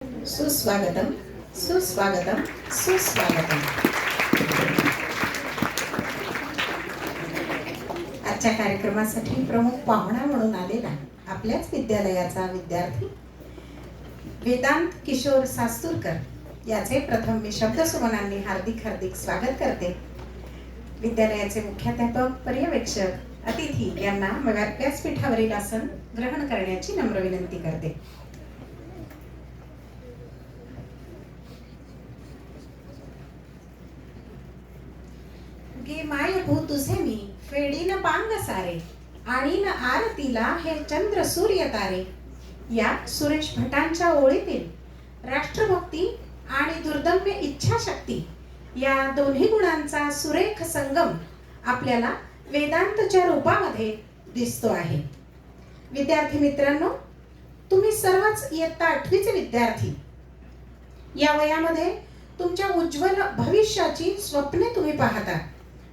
सुस्वागतम सुस्वागतम सुस्वागतम. आजच्या कार्यक्रमासाठी प्रमुख पाहुणा म्हणून आलेला आपल्याच विद्यालयाचा विद्यार्थी वेदांत किशोर सास्तुरकर याचे प्रथम मी शब्दसुमनांनी हार्दिक हार्दिक स्वागत करते. विद्यालयाचे मुख्याध्यापक, पर्यवेक्षक, अतिथी यांना व्यासपीठावरील आसन ग्रहण करण्याची नम्र विनंती करते. गे मायभू तुझे मी फेडीन पांग सारे आणि न आरतीला हे चंद्र सूर्य तारे. या सुरेश भटांच्या ओळीतील राष्ट्रभक्ती आणि दुर्दम्य इच्छाशक्ती या दोन्ही गुणांचा सुरेख संगम आपल्याला वेदांतच्या रूपामध्ये दिसतो आहे. विद्यार्थी मित्रांनो, तुम्ही सर्वच इयत्ता 8वीचे विद्यार्थी. या वयामध्ये तुमच्या उज्ज्वल भविष्याची स्वप्ने तुम्ही पाहता,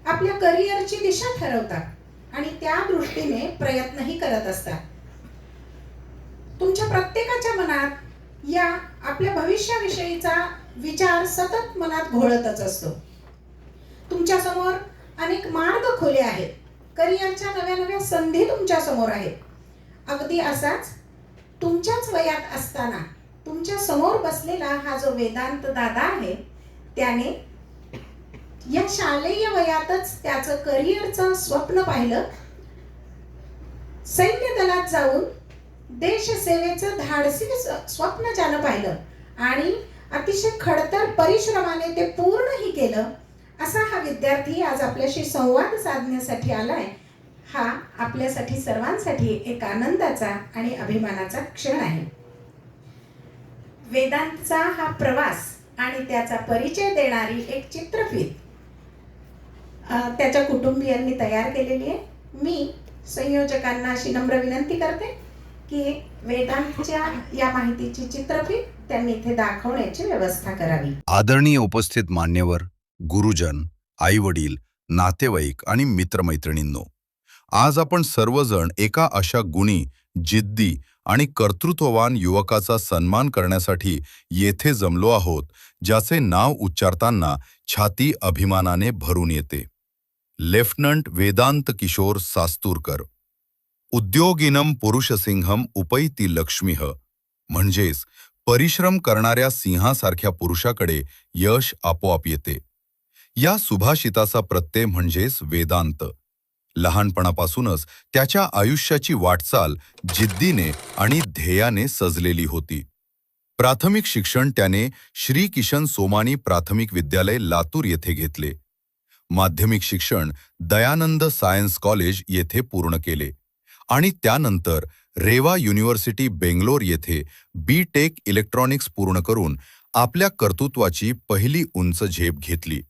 आपल्या करिअरची दिशा ठरवता आणि त्या दृष्टीने प्रयत्नही करत असता. तुमच्या प्रत्येकाच्या मनात या आपल्या भविष्याविषयीचा विचार सतत मनात घोळतच असतो. तुमच्या समोर अनेक मार्ग खुले आहेत, करिअरच्या नव्या नव्या संधी तुमच्या समोर आहेत. अगदी असाच तुमच्याच वयात असताना तुमच्या समोर बसलेला हा जो वेदांत दादा आहे, त्याने या शालेय वयातच त्याचं करिअरचं स्वप्न पाहिलं. सैन्य दलात जाऊन देशसेवेचं धाडसी स्वप्न ज्यानं पाहिलं आणि अतिशय खडतर परिश्रमाने ते पूर्णही केलं, असा हा विद्यार्थी आज आपल्याशी संवाद साधण्यासाठी आलाय. हा आपल्यासाठी सर्वांसाठी एक आनंदाचा आणि अभिमानाचा क्षण आहे. वेदांतचा हा प्रवास आणि त्याचा परिचय देणारी एक चित्रफित त्याच्या कुटुंबियांनी तयार केलेली आहे. मी संयोजकांना अशी नम्र विनंती करते की वेदांतच्या या माहितीची चित्रफित त्यांनी इथे दाखवण्याची व्यवस्था करावी. आदरणीय उपस्थित मान्यवर, गुरुजन, आई वडील, नातेवाईक आणि मित्रमैत्रिणींनो, आज आपण सर्वजण एका अशा गुणी, जिद्दी आणि कर्तृत्ववान युवकाचा सन्मान करण्यासाठी येथे जमलो आहोत, ज्याचे नाव उच्चारताना छाती अभिमानाने भरून येते. लेफ्टनंट वेदांत किशोर सास्तुरकर. उद्योगिनम पुरुषसिंहम उपैति लक्ष्मीः, म्हणजेच परिश्रम करणाऱ्या सिंहासारख्या पुरुषाकडे यश आपोआप येते. या सुभाषिताचा प्रत्यय म्हणजेच वेदांत. लहानपणापासूनच त्याच्या आयुष्याची वाटचाल जिद्दीने आणि ध्येयाने सजलेली होती. प्राथमिक शिक्षण त्याने श्री किशन सोमानी प्राथमिक विद्यालय लातूर येथे घेतले. माध्यमिक शिक्षण दयानंद सायन्स कॉलेज येथे पूर्ण केले आणि त्यानंतर रेवा युनिव्हर्सिटी बेंगलोर येथे बी.टेक इलेक्ट्रॉनिक्स पूर्ण करून आपल्या कर्तृत्वाची पहिली उंच झेप घेतली.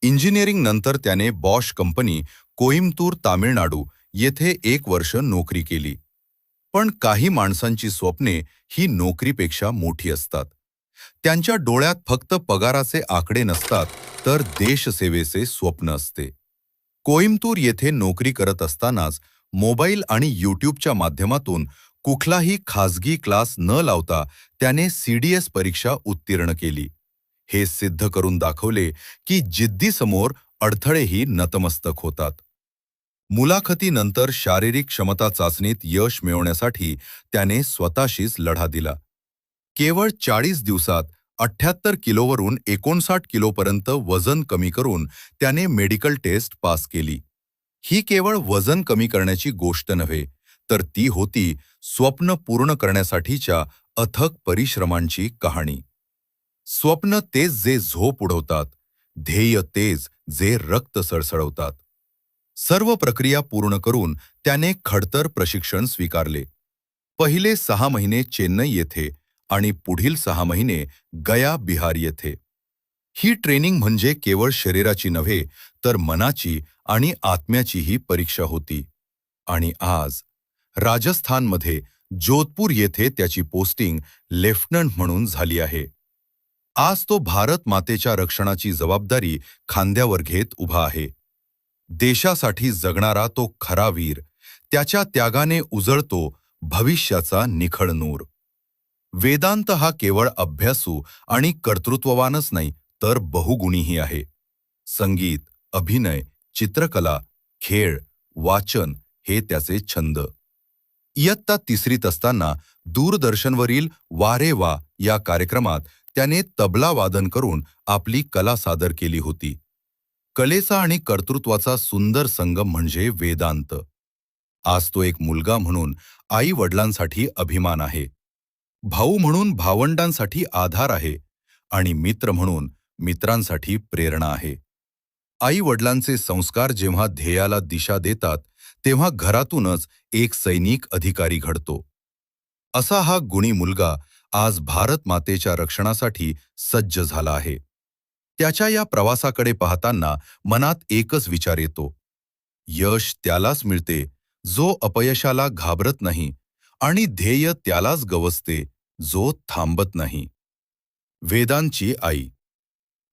इंजिनिअरिंग नंतर त्याने बॉश कंपनी, कोइंबतूर, तामिळनाडू येथे 1 वर्ष नोकरी केली. पण काही माणसांची स्वप्ने ही नोकरीपेक्षा मोठी असतात. त्यांच्या डोळ्यात फक्त पगाराचे आकडे नसतात, तर देशसेवेचे स्वप्न असते. कोइंबतूर येथे नोकरी करत असतानाच मोबाईल आणि यूट्यूबच्या माध्यमातून कुठलाही खाजगी क्लास न लावता त्याने CDS परीक्षा उत्तीर्ण केली. हे सिद्ध करून दाखवले की जिद्दीसमोर अडथळेही नतमस्तक होतात. मुलाखतीनंतर शारीरिक क्षमता चाचणीत यश मिळवण्यासाठी त्याने स्वतःशीच लढा दिला. केवळ 40 दिवसात 78 किलोवरून 59 किलोपर्यंत वजन कमी करून त्याने मेडिकल टेस्ट पास केली. ही केवळ वजन कमी करण्याची गोष्ट नव्हे, तर ती होती स्वप्न पूर्ण करण्यासाठीच्या अथक परिश्रमांची कहाणी. स्वप्न तेच जे झोप उडवतात, ध्येय तेच जे रक्त सळसळवतात. सर्व प्रक्रिया पूर्ण करून त्याने खडतर प्रशिक्षण स्वीकारले. पहिले 6 महिने चेन्नई येथे आणि पुढील 6 महिने गया, बिहार येथे. ही ट्रेनिंग म्हणजे केवळ शरीराची नव्हे, तर मनाची आणि आत्म्याचीही परीक्षा होती. आणि आज राजस्थानमध्ये जोधपूर येथे त्याची पोस्टिंग लेफ्टनंट म्हणून झाली आहे. आज तो भारत मातेच्या रक्षणाची जबाबदारी खांद्यावर घेत उभा आहे. देशासाठी जगणारा तो खरा वीर, त्याच्या त्यागाने उजळतो भविष्याचा निखळ नूर. वेदांत हा केवळ अभ्यासू आणि कर्तृत्ववानच नाही तर बहुगुणीही आहे. संगीत, अभिनय, चित्रकला, खेळ, वाचन हे त्याचे छंद. इयत्ता तिसरीत असताना दूरदर्शनवरील वारे वा या कार्यक्रमात त्याने तबला वादन करून आपली कला सादर केली होती. कलेचा आणि कर्तृत्वाचा सुंदर संगम म्हणजे वेदांत. आज तो एक मुलगा म्हणून आई वडिलांसाठी अभिमान आहे, भाऊ म्हणून भावंडांसाठी आधार आहे आणि मित्र म्हणून मित्रांसाठी प्रेरणा आहे. आई वडिलांचे संस्कार जेव्हा ध्येयाला दिशा देतात तेव्हा घरातूनच एक सैनिक अधिकारी घडतो. असा हा गुणी मुलगा आज भारत मातेच्या रक्षणासाठी सज्ज झाला आहे. त्याच्या या प्रवासाकडे पाहताना मनात एकच विचार येतो: यश त्यालाच मिळते जो अपयशाला घाबरत नाही आणि ध्येय त्यालाच गवसते जो थांबत नाही. वेदांची आई.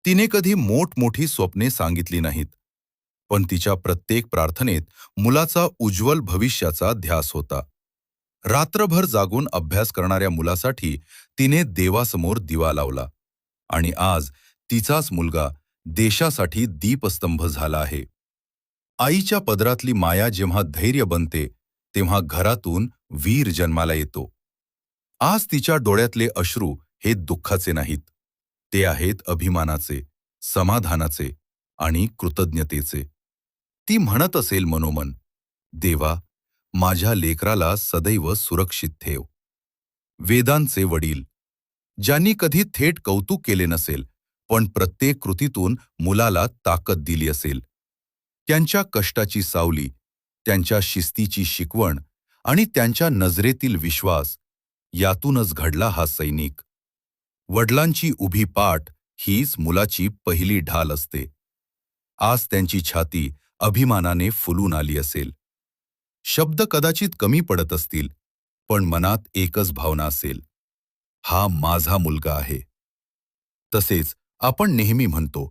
तिने कधी मोठमोठी स्वप्ने सांगितली नाहीत, पण तिच्या प्रत्येक प्रार्थनेत मुलाचा उज्ज्वल भविष्याचा ध्यास होता. रात्रभर जागून अभ्यास करणाऱ्या मुलासाठी तिने देवासमोर दिवा लावला आणि आज तिचाच मुलगा देशासाठी दीपस्तंभ झाला आहे. आईच्या पदरातली माया जेव्हा धैर्य बनते तेव्हा घरातून वीर जन्माला येतो. आज तिच्या डोळ्यातले अश्रू हे दुःखाचे नाहीत, ते आहेत अभिमानाचे, समाधानाचे आणि कृतज्ञतेचे. ती म्हणत असेल मनोमन, देवा, माझ्या लेकराला सदैव सुरक्षित ठेव. वेदांचे वडील. ज्यांनी कधी थेट कौतुक केले नसेल पण प्रत्येक कृतीतून मुलाला ताकद दिली असेल. त्यांच्या कष्टाची सावली, त्यांच्या शिस्तीची शिकवण आणि त्यांच्या नजरेतील विश्वास यातूनच घडला हा सैनिक. वडिलांची उभी पाठ हीच मुलाची पहिली ढाल असते. आज त्यांची छाती अभिमानाने फुलून आली असेल. शब्द कदाचित कमी पडत असतील, पण मनात एकच भावना असेल: हा माझा मुलगा आहे. तसेच आपण नेहमी म्हणतो,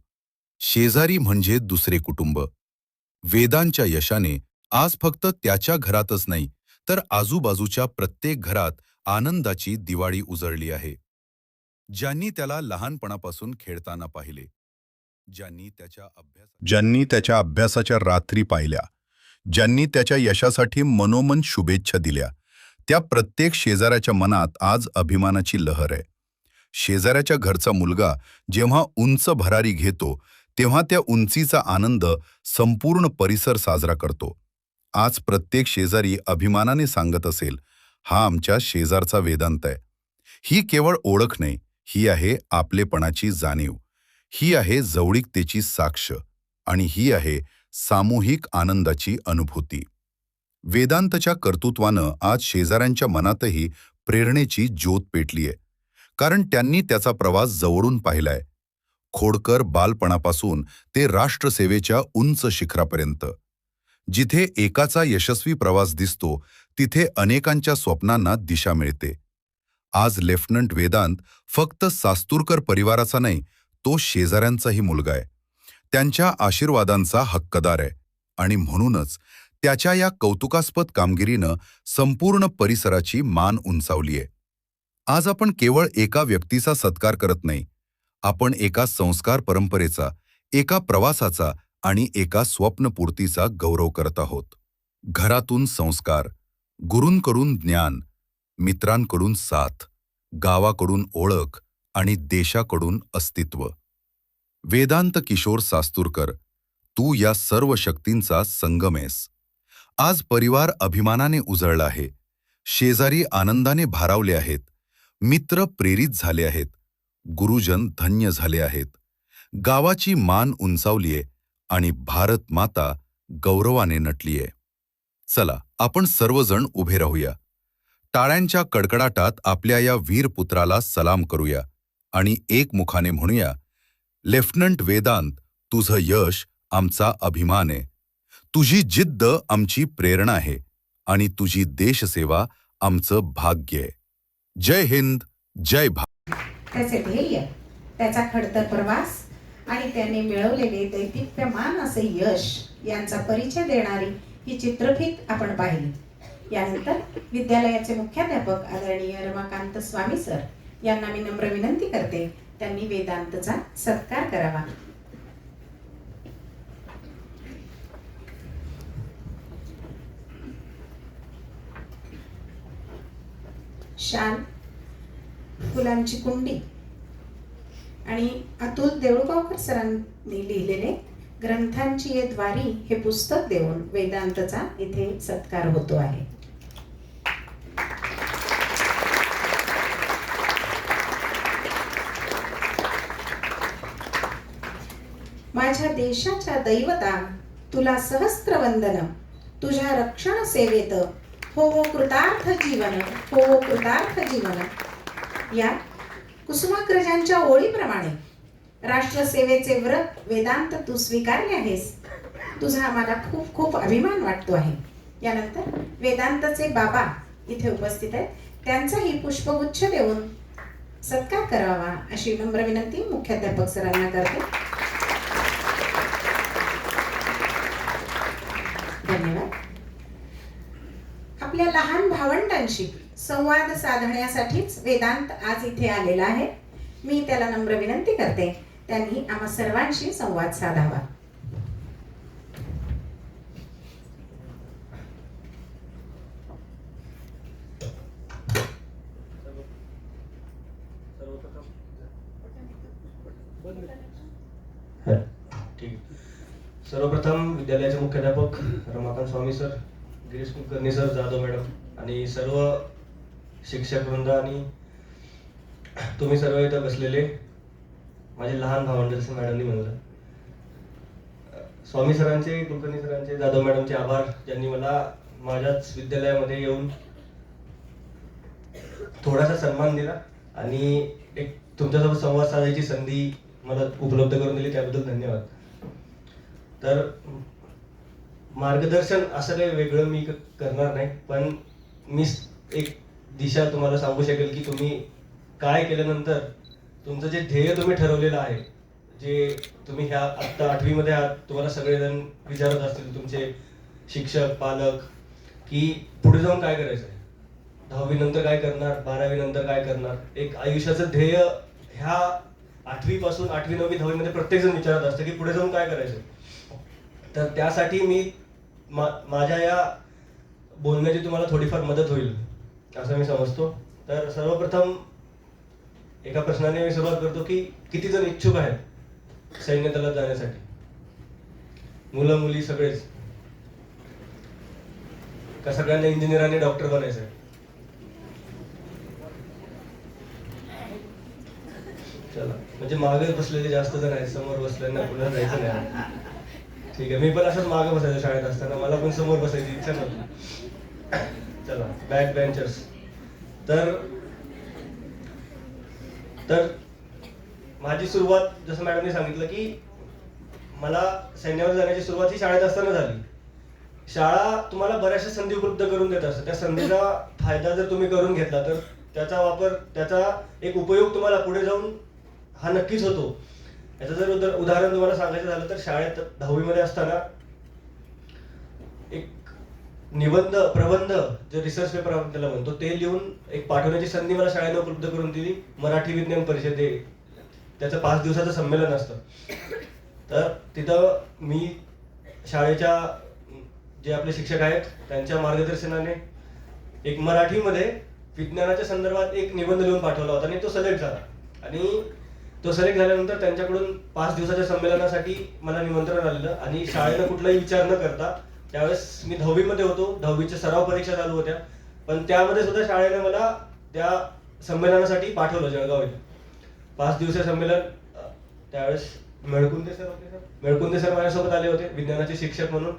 शेजारी म्हणजे दुसरे कुटुंब. वेदांच्या यशाने आज फक्त त्याच्या घरातच नाही तर आजूबाजूच्या प्रत्येक घरात आनंदाची दिवाळी उजळली आहे. ज्यांनी त्याला लहानपणापासून खेळताना पाहिले, ज्यांनी त्याच्या अभ्यासाच्या रात्री पाहिल्या, ज्यांनी त्याच्या यशासाठी मनोमन शुभेच्छा दिल्या, त्या प्रत्येक शेजाऱ्याच्या मनात आज अभिमानाची लहर आहे. शेजाऱ्याच्या घरचा मुलगा जेव्हा उंच भरारी घेतो तेव्हा त्या उंचीचा आनंद संपूर्ण परिसर साजरा करतो. आज प्रत्येक शेजारी अभिमानाने सांगत असेल, हा आमच्या शेजारचा वेदांत आहे. ही केवळ ओळख नाही, ही आहे आपलेपणाची जाणीव, ही आहे जवळीकतेची साक्ष आणि ही आहे सामूहिक आनंदाची अनुभूती. वेदांतच्या कर्तृत्वानं आज शेजाऱ्यांच्या मनातही प्रेरणेची ज्योत पेटली आहे, कारण त्यांनी त्याचा प्रवास जवळून पाहिलाय. खोडकर बालपणापासून ते राष्ट्रसेवेच्या उंच शिखरापर्यंत. जिथे एकाचा यशस्वी प्रवास दिसतो तिथे अनेकांच्या स्वप्नांना दिशा मिळते. आज लेफ्टनंट वेदांत फक्त सास्तुरकर परिवाराचा नाही, तो शेजाऱ्यांचाही मुलगा आहे. त्यांच्या आशीर्वादांचा हक्कदार आहे आणि म्हणूनच त्याच्या या कौतुकास्पद कामगिरीनं संपूर्ण परिसराची मान उंचावली आहे. आज आपण केवळ एका व्यक्तीचा सत्कार करत नाही, आपण एका संस्कार परंपरेचा, एका प्रवासाचा आणि एका स्वप्नपूर्तीचा गौरव करत आहोत. घरातून संस्कार, गुरूंकडून ज्ञान, मित्रांकडून साथ, गावाकडून ओळख आणि देशाकडून अस्तित्व. वेदांत किशोर सास्तुरकर, तू या सर्व शक्तींचा संगम आहेस. आज परिवार अभिमानाने उजळला आहे, शेजारी आनंदाने भारावले आहेत, मित्र प्रेरित झाले आहेत, गुरुजन धन्य झाले आहेत, गावाची मान उंचावलीये आणि भारत माता गौरवाने नटलीये. चला, आपण सर्वजण उभे राहूया. टाळ्यांच्या कडकडाटात आपल्या या वीरपुत्राला सलाम करूया आणि एकमुखाने म्हणूया, लेफ्टनंट वेदांत, तुझं यश आमचा अभिमान आहे, तुझी जिद्द आमची प्रेरणा आहे आणि तुझी देशसेवा आमचं भाग्य आहे. जय हिंद, जय भारत. त्याचे ध्येय, त्याचा खडतर प्रवास आणि त्याने मिळवलेले दैदिप्यमान असे यश यांचा परिचय देणारी ही चित्रफीत आपण पाहिली. यानंतर विद्यालयाचे मुख्याध्यापक आदरणीय रमाकांत स्वामी सर यांना मी नम्र विनंती करते त्यांनी वेदांतचा सत्कार करावा. शाल, फुलांची कुंडी आणि अतुल देऊळगावकर सरांनी लिहिलेले ग्रंथांची ये द्वारी हे पुस्तक देऊन वेदांतचा इथे सत्कार होतो आहे. माझ्या देशाच्या दैवता तुला सहस्त्र वंदन, तुझ्या रक्षण सेवेत हो कृतार्थ जीवन, हो कृतार्थ जीवन. या कुसुमाग्रजांच्या ओळीप्रमाणे राष्ट्रसेवेचे व्रत वेदांत तू स्वीकारले आहेस, तुझा आम्हाला खूप खूप अभिमान वाटतो आहे. यानंतर वेदांतचे बाबा इथे उपस्थित आहेत, त्यांचाही पुष्पगुच्छ देऊन सत्कार करावा अशी नम्र विनंती मुख्याध्यापक सरांना करते. धन्यवाद. आपल्या लहान भावंडांशी संवाद साधण्यासाठीच वेदांत आज इथे आलेला आहे. मी त्याला नम्र विनंती करते त्यांनी आम्हा सर्वांशी संवाद साधावा. ठीक. सर्वप्रथम विद्यालयाचे मुख्याध्यापक Ramakant Swami sir, Girish Kulkarni sir, Jadhav madam आणि सर्व शिक्षक वृंद आणि तुम्ही सर्व इथं बसलेले माझे लहान भावंड जसं मॅडमनी म्हणलं, स्वामी सरांचे, कुलकर्णी सरांचे, जाधव मॅडमचे आभार ज्यांनी मला माझ्याच विद्यालयामध्ये येऊन थोडासा सन्मान दिला आणि एक तुमच्यासोबत संवाद साधायची संधी मला उपलब्ध करून दिली, त्याबद्दल धन्यवाद. तर मार्गदर्शन असं काही वेगळं मी करणार नाही, पण मी एक दिशा तुम्हाला सांगू शकेल की तुम्ही काय केल्यानंतर तुमचं जे ध्येय तुम्ही ठरवलेलं आहे, जे तुम्ही ह्या आत्ता 8वी मध्ये आहात, तुम्हाला सगळेजण विचारत असतील तुमचे शिक्षक, पालक, की पुढे जाऊन काय करायचं आहे, 10वी नंतर काय करणार, 12वी नंतर काय करणार. एक आयुष्याचं ध्येय ह्या 8वी पासून 8वी, 9वी, 10वी मध्ये प्रत्येक जण विचारत असतं की पुढे जाऊन काय करायचं. तर त्यासाठी मी माझ्या या बोलण्याची तुम्हाला थोडीफार मदत होईल असं मी समजतो. तर सर्वप्रथम एका प्रश्नाने मी सुरुवात करतो की किती जण इच्छुक आहेत सैन्य दलात जाण्यासाठी? मुलं मुली सगळेच का सगळ्यांना इंजिनियर आणि डॉक्टर बनायचं आहे? चला, म्हणजे मागे बसलेले जास्त जण आहेत, समोर बसल्यांना पुन्हा जायचं नाही. ठीक आहे, मी पण असंच मागे बसायचो शाळेत असताना, मला पण समोर बसायची इच्छा नव्हती. चला, बॅक बेंचर्स. तर माझी सुरुवात जसं मॅडमने सांगितलं की मला सैन्यावर जाण्याची सुरुवात ही शाळेत असताना झाली. शाळा तुम्हाला बऱ्याचशा संधी उपलब्ध करून देत असते. त्या संधीचा फायदा जर तुम्ही करून घेतला तर त्याचा एक उपयोग तुम्हाला पुढे जाऊन हा नक्कीच होतो. याचं जर उदाहरण तुम्हाला सांगायचं झालं तर शाळेत 10वी मध्ये असताना एक निबंध, प्रबंध, जे रिसर्च पेपर आपण त्याला म्हणतो, ते लिहून एक पाठवण्याची संधी मला शाळेने उपलब्ध करून दिली. मराठी विज्ञान परिषदे त्याचं 5 दिवसाचं संमेलन असतं. तर तिथं मी शाळेच्या जे आपले शिक्षक आहेत त्यांच्या मार्गदर्शनाने एक मराठीमध्ये विज्ञानाच्या संदर्भात एक निबंध लिहून पाठवला होता आणि तो सिलेक्ट झाला. आणि तो सिलेक्ट झाल्यानंतर त्यांच्याकडून 5 दिवसाच्या संमेलनासाठी मला निमंत्रण आलेलं आणि शाळेनं कुठलाही विचार न करता, त्यावेळेस मी 10वी मध्ये होतो, 10वीच्या सराव परीक्षा चालू होत्या, पण त्यामध्ये सुद्धा शाळेने मला त्या संमेलनासाठी पाठवलं जळगाव इथे. 5 दिवसीय संमेलन. त्यावेळेस मेळकुंदे सर माझ्यासोबत आले होते, विज्ञानाचे शिक्षक म्हणून.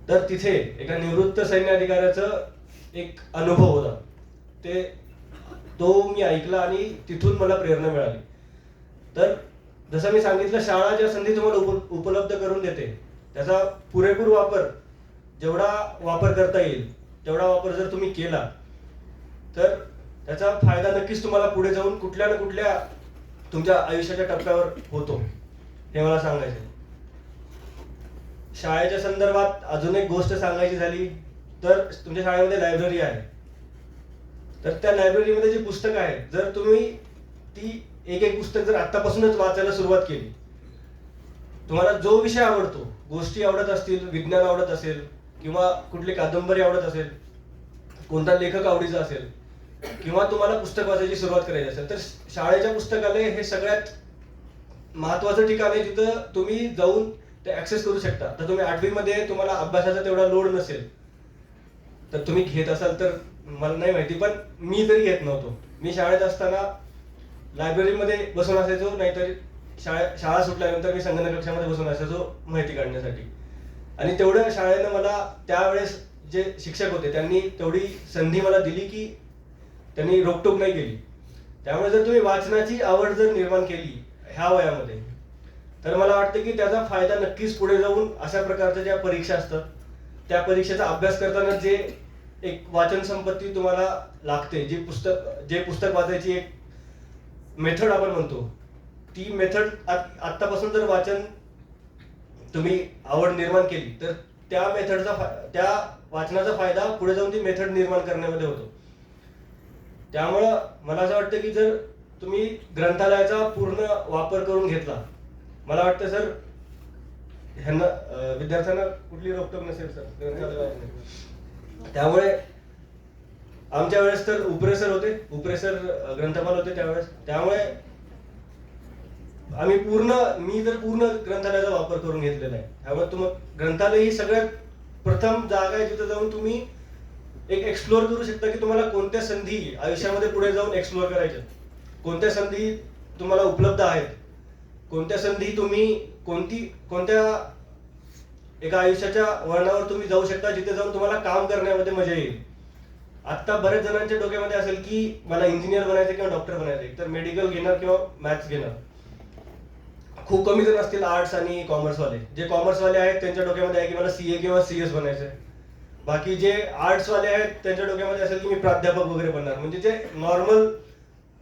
तर तिथे एका निवृत्त सैन्य अधिकाऱ्याचं एक अनुभव होता, तो मी ऐकला आणि तिथून मला प्रेरणा मिळाली. तर जसं मी सांगितलं, शाळा ज्या संधी तुम्हाला उपलब्ध करून देते त्याचा पुरेपूर वापर, जेवढा वापर करता येईल तेवढा वापर जर तुम्ही केला तर त्याचा फायदा नक्कीच तुम्हाला पुढे जाऊन कुठल्या ना कुठल्या तुमच्या आयुष्याच्या टप्प्यावर होतो, हे मला सांगायचं. शाळेच्या संदर्भात अजून एक गोष्ट सांगायची झाली तर तुमच्या शाळेमध्ये लायब्ररी आहे, तर त्या लायब्ररीमध्ये जी पुस्तकं आहेत, जर तुम्ही ती एक एक पुस्तक जर आत्तापासूनच वाचायला सुरुवात केली, तुम्हाला जो विषय आवडतो, गोष्टी आवडत असतील, विज्ञान आवडत असेल किंवा कुठली कादंबरी आवडत असेल, कोणता लेखक आवडीचा असेल किंवा तुम्हाला पुस्तक वाचायची सुरुवात करायची असेल, तर शाळेच्या पुस्तकालय हे सगळ्यात महत्वाचं ठिकाण आहे जिथं तुम्ही जाऊन ते ऍक्सेस करू शकता. तर तुम्ही 8वी मध्ये तुम्हाला अभ्यासाचा तेवढा लोड नसेल, तर तुम्ही घेत असाल तर मला नाही माहिती, पण मी तरी घेत नव्हतो. मी शाळेत असताना लायब्ररीमध्ये बसून असायचो, नाहीतर शाळा सुटल्यानंतर मी संगणक कक्षामध्ये बसून असायचो माहिती काढण्यासाठी. आणि तेवढं शाळेनं मला त्यावेळेस जे शिक्षक होते त्यांनी तेवढी संधी मला दिली की त्यांनी रोकटोक नाही केली. त्यामुळे जर तुम्ही वाचनाची आवड जर निर्माण केली ह्या वयामध्ये, तर मला वाटतं की त्याचा फायदा नक्कीच पुढे जाऊन अशा प्रकारच्या ज्या परीक्षा असतात त्या परीक्षेचा अभ्यास करताना जे एक वाचन संपत्ती तुम्हाला लागते, जे पुस्तक वाचायची एक मेथड आपण म्हणतो, ती मेथड आत्तापासून जर वाचन तुम्ही आवड निर्माण केली तर त्या वाचनाचा फायदा पुढे जाऊन ती मेथड निर्माण करण्यामध्ये होतो. त्यामुळं मला असं वाटतं की जर तुम्ही ग्रंथालयाचा पूर्ण वापर करून घेतला, मला वाटतं सर ह्यांना विद्यार्थ्यांना कुठली रोकटोक नसेल सर ग्रंथालय. त्यामुळे आमच्या वेळेस तर उपरे सर ग्रंथपाल होते त्यावेळेस, त्यामुळे मी तर पूर्ण ग्रंथालयाचा वापर करून घेतलेला आहे. त्यामुळे ग्रंथालय ही सगळ्यात प्रथम जागा आहे जिथे जाऊन तुम्ही एक एक्सप्लोअर करू शकता की तुम्हाला कोणत्या संधी आयुष्यामध्ये पुढे जाऊन एक्सप्लोअर करायच्या, कोणत्या संधी तुम्हाला उपलब्ध आहेत, कोणत्या संधी तुम्ही कोणत्या एका आयुष्याच्या वळणावर तुम्ही जाऊ शकता जिथे जाऊन तुम्हाला काम करण्यामध्ये मजा येईल. आता बऱ्याच जणांच्या डोक्यामध्ये असेल की मला इंजिनियर बनायचं किंवा डॉक्टर बनायचं, तर मेडिकल घेणार किंवा मॅथ्स घेणार. खूप कमी जण असतील आर्ट्स आणि कॉमर्सवाले. जे कॉमर्सवाले आहेत त्यांच्या डोक्यामध्ये आहे की मला सीए किंवा सीएस बनायचंय. बाकी जे आर्ट्सवाले आहेत त्यांच्या डोक्यामध्ये असेल की मी प्राध्यापक वगैरे बनणार. म्हणजे जे नॉर्मल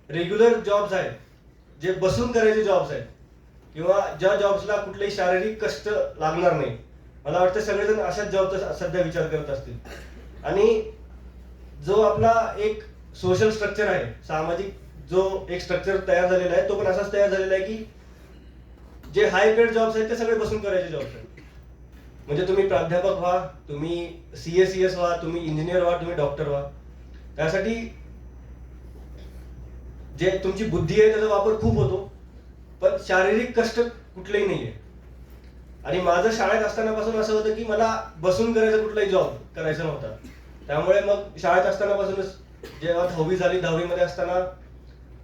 रेग्युलर जॉब्स आहेत, जे बसून करायचे जॉब्स आहेत किंवा ज्या जॉब्सला कुठलेही शारीरिक कष्ट लागणार नाही, मला वाटतं सगळेजण अशाच जॉबचा सध्या विचार करत असतील. आणि जो आपला एक सोशल स्ट्रक्चर आहे, सामाजिक जो एक स्ट्रक्चर तयार झालेला आहे, तो पण असाच तयार झालेला आहे की जे हाय पेड जॉब्स आहेत ते सगळे बसून करायचे जॉब्स आहेत. म्हणजे तुम्ही प्राध्यापक व्हा, तुम्ही सीएस व्हा, तुम्ही इंजिनियर व्हा, तुम्ही डॉक्टर व्हा. त्यासाठी जे तुमची बुद्धी आहे त्याचा वापर खूप होतो, पण शारीरिक कष्ट कुठलेही नाहीये. आणि माझं शाळेत असतानापासून असं होतं की मला बसून करायचा कुठलाही जॉब करायचा नव्हता. त्यामुळे मग शाळेत असतानापासूनच जेव्हा 10वी झाली, 10वी मध्ये असताना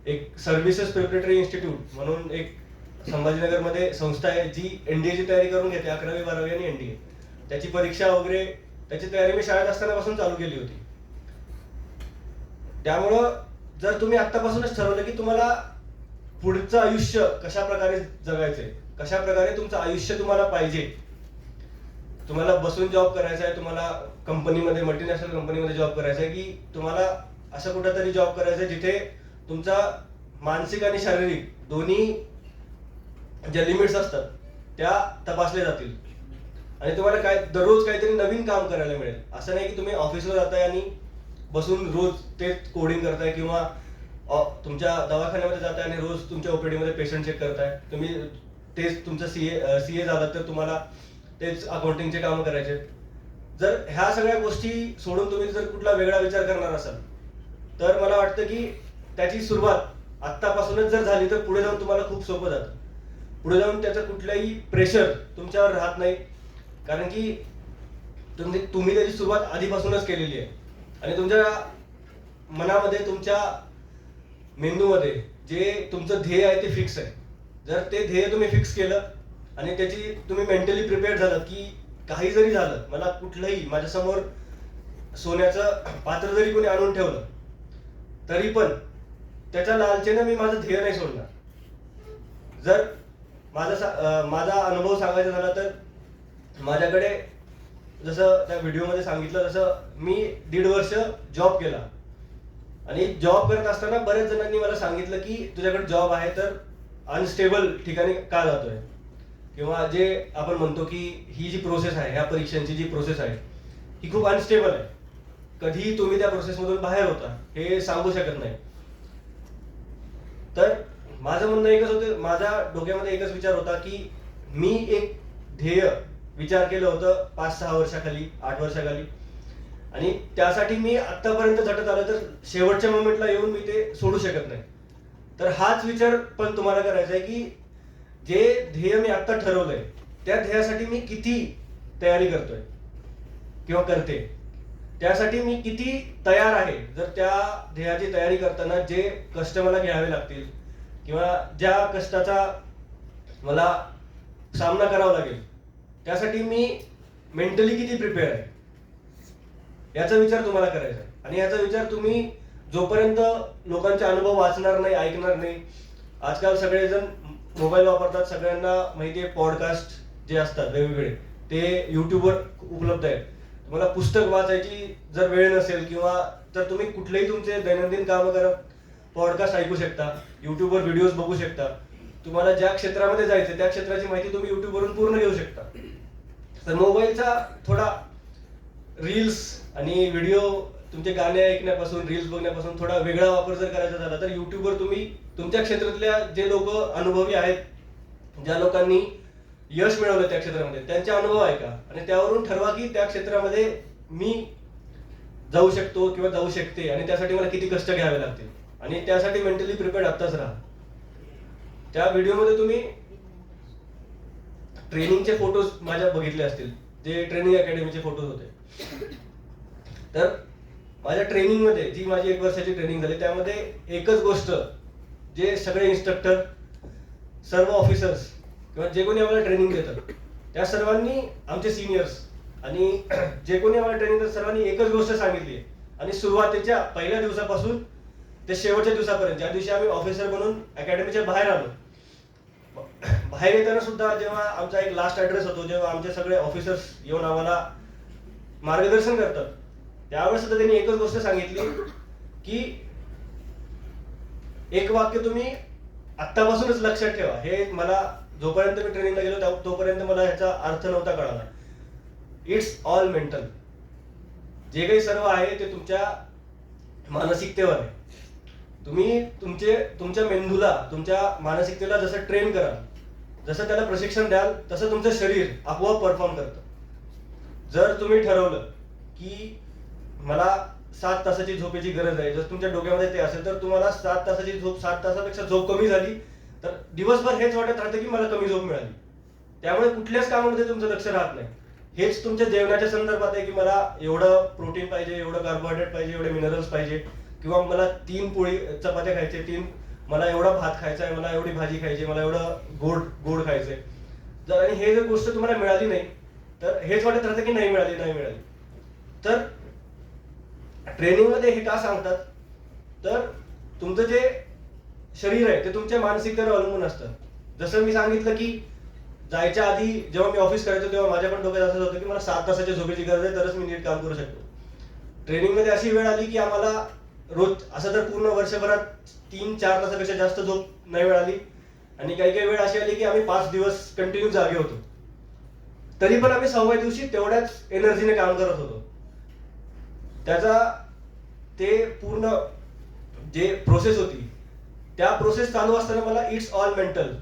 एक सर्व्हिसेस प्रिपरेटरी इन्स्टिट्यूट म्हणून एक संभाजीनगरमध्ये संस्था आहे जी एनडीएची तयारी करून घेते, 11वी 12वी आणि एनडीए. त्याची परीक्षा वगैरे त्याची तयारी मी शाळेत असतानापासून चालू केली होती. त्यामुळं जर तुम्ही आत्तापासूनच ठरवलं की तुम्हाला पुढचं आयुष्य कशा प्रकारे जगायचंय, कशा प्रकारे तुमचं आयुष्य तुम्हाला पाहिजे, तुम्हाला बसून जॉब करायचा आहे, तुम्हाला कंपनीमध्ये मल्टीनॅशनल कंपनीमध्ये जॉब करायचा आहे, की तुम्हाला असं कुठेतरी जॉब करायचा आहे जिथे तुमचा मानसिक आणि शारीरिक दोन्ही ज्या लिमिट्स असतात त्या तपासल्या जातील आणि तुम्हाला दररोज काहीतरी नवीन काम करायला मिळेल. असं नाही की तुम्ही ऑफिसला जाताय आणि बसून रोज तेच कोडिंग करताय किंवा तुमच्या दवाखान्यामध्ये जाताय आणि रोज तुमच्या ओपीडी मध्ये पेशंट चेक करताय. तुम्ही तेच तुमचं सीए झालं तर तुम्हाला तेच अकाउंटिंगचे काम करायचे. जर ह्या सगळ्या गोष्टी सोडून तुम्ही जर कुठला वेगळा विचार करणार असाल तर मला वाटतं की त्याची सुरुवात आत्तापासूनच जर झाली तर पुढे जाऊन तुम्हाला खूप सोपं जातं. पुढे जाऊन त्याचं कुठलंही प्रेशर तुमच्यावर राहत नाही, कारण की तुम्ही त्याची सुरुवात आधीपासूनच केलेली आहे. आणि तुमच्या मनामध्ये, तुमच्या मेंदूमध्ये जे तुमचं ध्येय आहे ते फिक्स आहे. जर ते ध्येय तुम्ही फिक्स केलं आणि त्याची तुम्ही मेंटली प्रिपेअर झालं की काही जरी झालं, मला कुठलंही माझ्यासमोर सोन्याचं पात्र जरी कोणी आणून ठेवलं तरी पण त्याच्या लालचेनं मी माझं ध्येय नाही सोडणार. जर माझा अनुभव सांगायचा झाला तर माझ्याकडे जसं त्या व्हिडिओमध्ये सांगितलं तसं मी 1.5 वर्ष जॉब केला आणि जॉब करत असताना बऱ्याच जणांनी मला सांगितलं की तुझ्याकडे जॉब आहे तर अनस्टेबल ठिकाणी का जातोय, किंवा जे आपण म्हणतो की ही जी प्रोसेस आहे, ह्या परीक्षांची जी प्रोसेस आहे ही खूप अनस्टेबल आहे. कधी तुम्ही त्या प्रोसेसमधून बाहेर होता हे सांगू शकत नाही. तर माझं म्हणणं एकच होतं, माझ्या डोक्यामध्ये एकच विचार होता की मी एक ध्येय विचार केलं होतं 5-6 वर्षाखाली, 8 वर्षाखाली, आणि त्यासाठी मी आतापर्यंत झटत आलो, तर शेवटच्या मोमेंटला येऊन मी ते सोडू शकत नाही. तर हाच विचार पण तुम्हाला करायचा आहे की जे ध्येय मी आत्ता ठरवलंय त्या ध्येयासाठी मी किती तयारी करतोय किंवा करते, त्यासाठी मी किती तयार आहे. जर त्या ध्येयाची तयारी करताना जे कष्ट मला घ्यावे लागतील किंवा ज्या कष्टाचा मला सामना करावा लागेल त्यासाठी मी मेंटली किती प्रिपेअर आहे याचा विचार तुम्हाला करायचा आहे. आणि याचा विचार तुम्ही जोपर्यंत लोकांचे अनुभव वाचणार नाही, ऐकणार नाही. आजकाल सगळेजण मोबाईल वापरतात, सगळ्यांना माहिती आहे पॉडकास्ट जे असतात वेगवेगळे ते युट्यूबवर उपलब्ध आहेत. तुम्हाला पुस्तक वाचायची जर वेळ नसेल किंवा तर तुम्ही कुठलेही तुमचे दैनंदिन कामं करत पॉडकास्ट ऐकू शकता, युट्यूबवर व्हिडिओज बघू शकता. तुम्हाला ज्या क्षेत्रामध्ये जायचं त्या क्षेत्राची माहिती तुम्ही युट्यूबवरून पूर्ण घेऊ शकता. तर मोबाईलचा थोडा रील्स आणि व्हिडिओ, तुमचे गाणे ऐकण्यापासून रील्स बघण्यापासून थोडा वेगळा वापर जर करायचा झाला तर युट्यूबवर तुम्ही तुमच्या क्षेत्रातल्या जे लोक अनुभवी आहेत, ज्या लोकांनी यश मिळवलं त्या क्षेत्रामध्ये, त्यांचे अनुभव ऐका आणि त्यावरून ठरवा की त्या क्षेत्रामध्ये मी जाऊ शकतो किंवा जाऊ शकते आणि त्यासाठी मला किती कष्ट घ्यावे लागतील. आणि त्यासाठी मेंटली प्रिपेअर्ड आत्ताच राहा. त्या व्हिडिओमध्ये तुम्ही ट्रेनिंगचे फोटोज माझ्या बघितले असतील, जे ट्रेनिंग अकॅडमीचे फोटोज होते. तर माझ्या ट्रेनिंगमध्ये जी माझी 1 वर्षाची ट्रेनिंग झाली त्यामध्ये एकच गोष्ट जे सगळे इन्स्ट्रक्टर, सर्व ऑफिसर्स किंवा जे कोणी आम्हाला ट्रेनिंग देतात त्या सर्वांनी, आमचे सिनियर्स आणि जे कोणी आम्हाला ट्रेनिंग देतात सर्वांनी एकच गोष्ट सांगितली आहे. आणि सुरुवातीच्या पहिल्या दिवसापासून ते शेवटच्या दिवसापर्यंत, ज्या दिवशी आम्ही ऑफिसर बनून अकॅडमीच्या बाहेर आलो, बाहेर येताना सुद्धा जेव्हा आमचा एक लास्ट ऍड्रेस होतो, जेव्हा आमचे सगळे ऑफिसर्स येऊन आम्हाला मार्गदर्शन करतात, त्यावेळेस सुद्धा त्यांनी एकच गोष्ट सांगितली की एक वाक्य तुम्ही आत्तापासूनच लक्षात ठेवा. हे मला जोपर्यंत मी ट्रेनिंगला गेलो तोपर्यंत मला ह्याचा अर्थ नव्हता कळाला. It's all mental. जे काही सर्व आहे ते तुमच्या मानसिकतेवर आहे. तुम्ही तुमच्या मेंदूला, तुमच्या मानसिकतेला जसं ट्रेन कराल, जसं त्याला प्रशिक्षण द्याल, तसं तुमचं शरीर आपोआप परफॉर्म करतं. जर तुम्ही ठरवलं की मला 7 तासाची झोपेची गरज आहे, जर तुमच्या डोक्यामध्ये ते असेल तर तुम्हाला 7 तासाची झोप, 7 तासापेक्षा झोप कमी झाली तर दिवसभर हेच वाटत राहतं की मला कमी झोप मिळाली. त्यामुळे कुठल्याच कामामध्ये तुमचं लक्ष राहत नाही. हेच तुमच्या जेवणाच्या संदर्भात आहे की मला एवढं प्रोटीन पाहिजे, एवढं कार्बोहायड्रेट पाहिजे, एवढे मिनरल्स पाहिजे, किंवा मला 3 पोळी चपात्या खायचे, मला एवढा भात खायचा आहे, मला एवढी भाजी खायची, मला एवढं गोड खायचंय. जर आणि हे जर गोष्ट तुम्हाला मिळाली नाही तर हेच वाटत राहतं की नाही मिळाली. तर ट्रेनिंगमध्ये हे का सांगतात, तर तुमचं जे शरीर आहे ते तुमच्या मानसिकतेवर अवलंबून असतं. जसं मी सांगितलं की जायच्या आधी जेव्हा मी ऑफिस करायचो तेव्हा माझ्या पण डोक्यात असं होतं की मला 7 तासाच्या झोपेची गरज आहे, तरच मी नीट काम करू शकतो. ट्रेनिंगमध्ये अशी वेळ आली की आम्हाला रोज असं तर पूर्ण वर्षभरात 3-4 तासापेक्षा जास्त झोप नाही मिळाली. आणि काही वेळ अशी आली की आम्ही 5 दिवस कंटिन्यू जागे होतो, तरी पण आम्ही 6व्या दिवशी तेवढ्याच एनर्जीने काम करत होतो. त्याचा ते पूर्ण जे प्रोसेस होती त्या प्रोसेस चालू असताना मला इट्स ऑल मेंटल,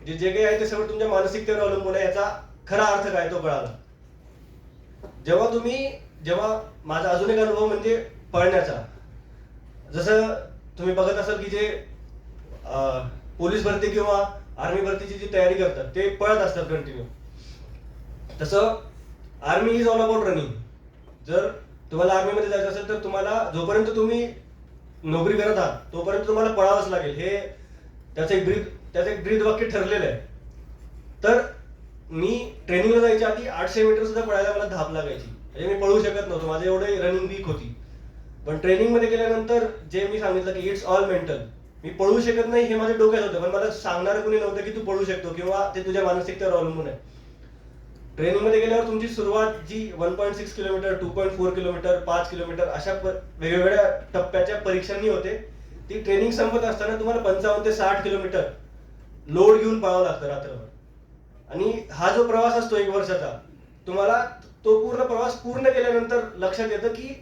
जे काही आहे ते सगळं तुमच्या मानसिकतेवर अवलंबून आहे, याचा खरा अर्थ काय तो कळाला. जेव्हा माझा अजून एक अनुभव म्हणजे पळण्याचा. जसं तुम्ही बघत असाल की जे पोलीस भरती किंवा आर्मी भरतीची जी तयारी करतात ते पळत असतात कंटिन्यू, तसं army is all about running. जर तुम्हाला आर्मीमध्ये जायचं असेल तर तुम्हाला जोपर्यंत तुम्ही नोकरी करत आहात तोपर्यंत तुम्हाला पळावंच लागेल. हे त्याचं एक ब्रीद वाक्य ठरलेलं आहे. तर मी ट्रेनिंगला जायच्या आधी 800 मीटर सुद्धा पळायला मला धाप लागायची, म्हणजे मी पळू शकत नव्हतो, माझे एवढे रनिंग वीक होती. पण ट्रेनिंगमध्ये गेल्यानंतर जे मी सांगितलं की इट्स ऑल मेंटल, मी पळू शकत नाही हे माझ्या डोक्यात होतं, पण मला सांगणारं कोणी नव्हतं की तू पळू शकतो किंवा ते तुझ्या मानसिकतेवर अवलंबून आहे. ट्रेनिंगमध्ये गेल्यावर तुमची सुरुवात जी 1.6 किलोमीटर, 2.4 किलोमीटर, 5 किलोमीटर अशा वेगवेगळ्या टप्प्याच्या परीक्षांनी होते. ती ट्रेनिंग संपत असताना तुम्हाला 55 ते 60 किलोमीटर लोड घेऊन पळावं लागतं रात्रभर. आणि हा जो प्रवास असतो 1 वर्षाचा, तुम्हाला तो पूर्ण प्रवास पूर्ण केल्यानंतर लक्षात येतं की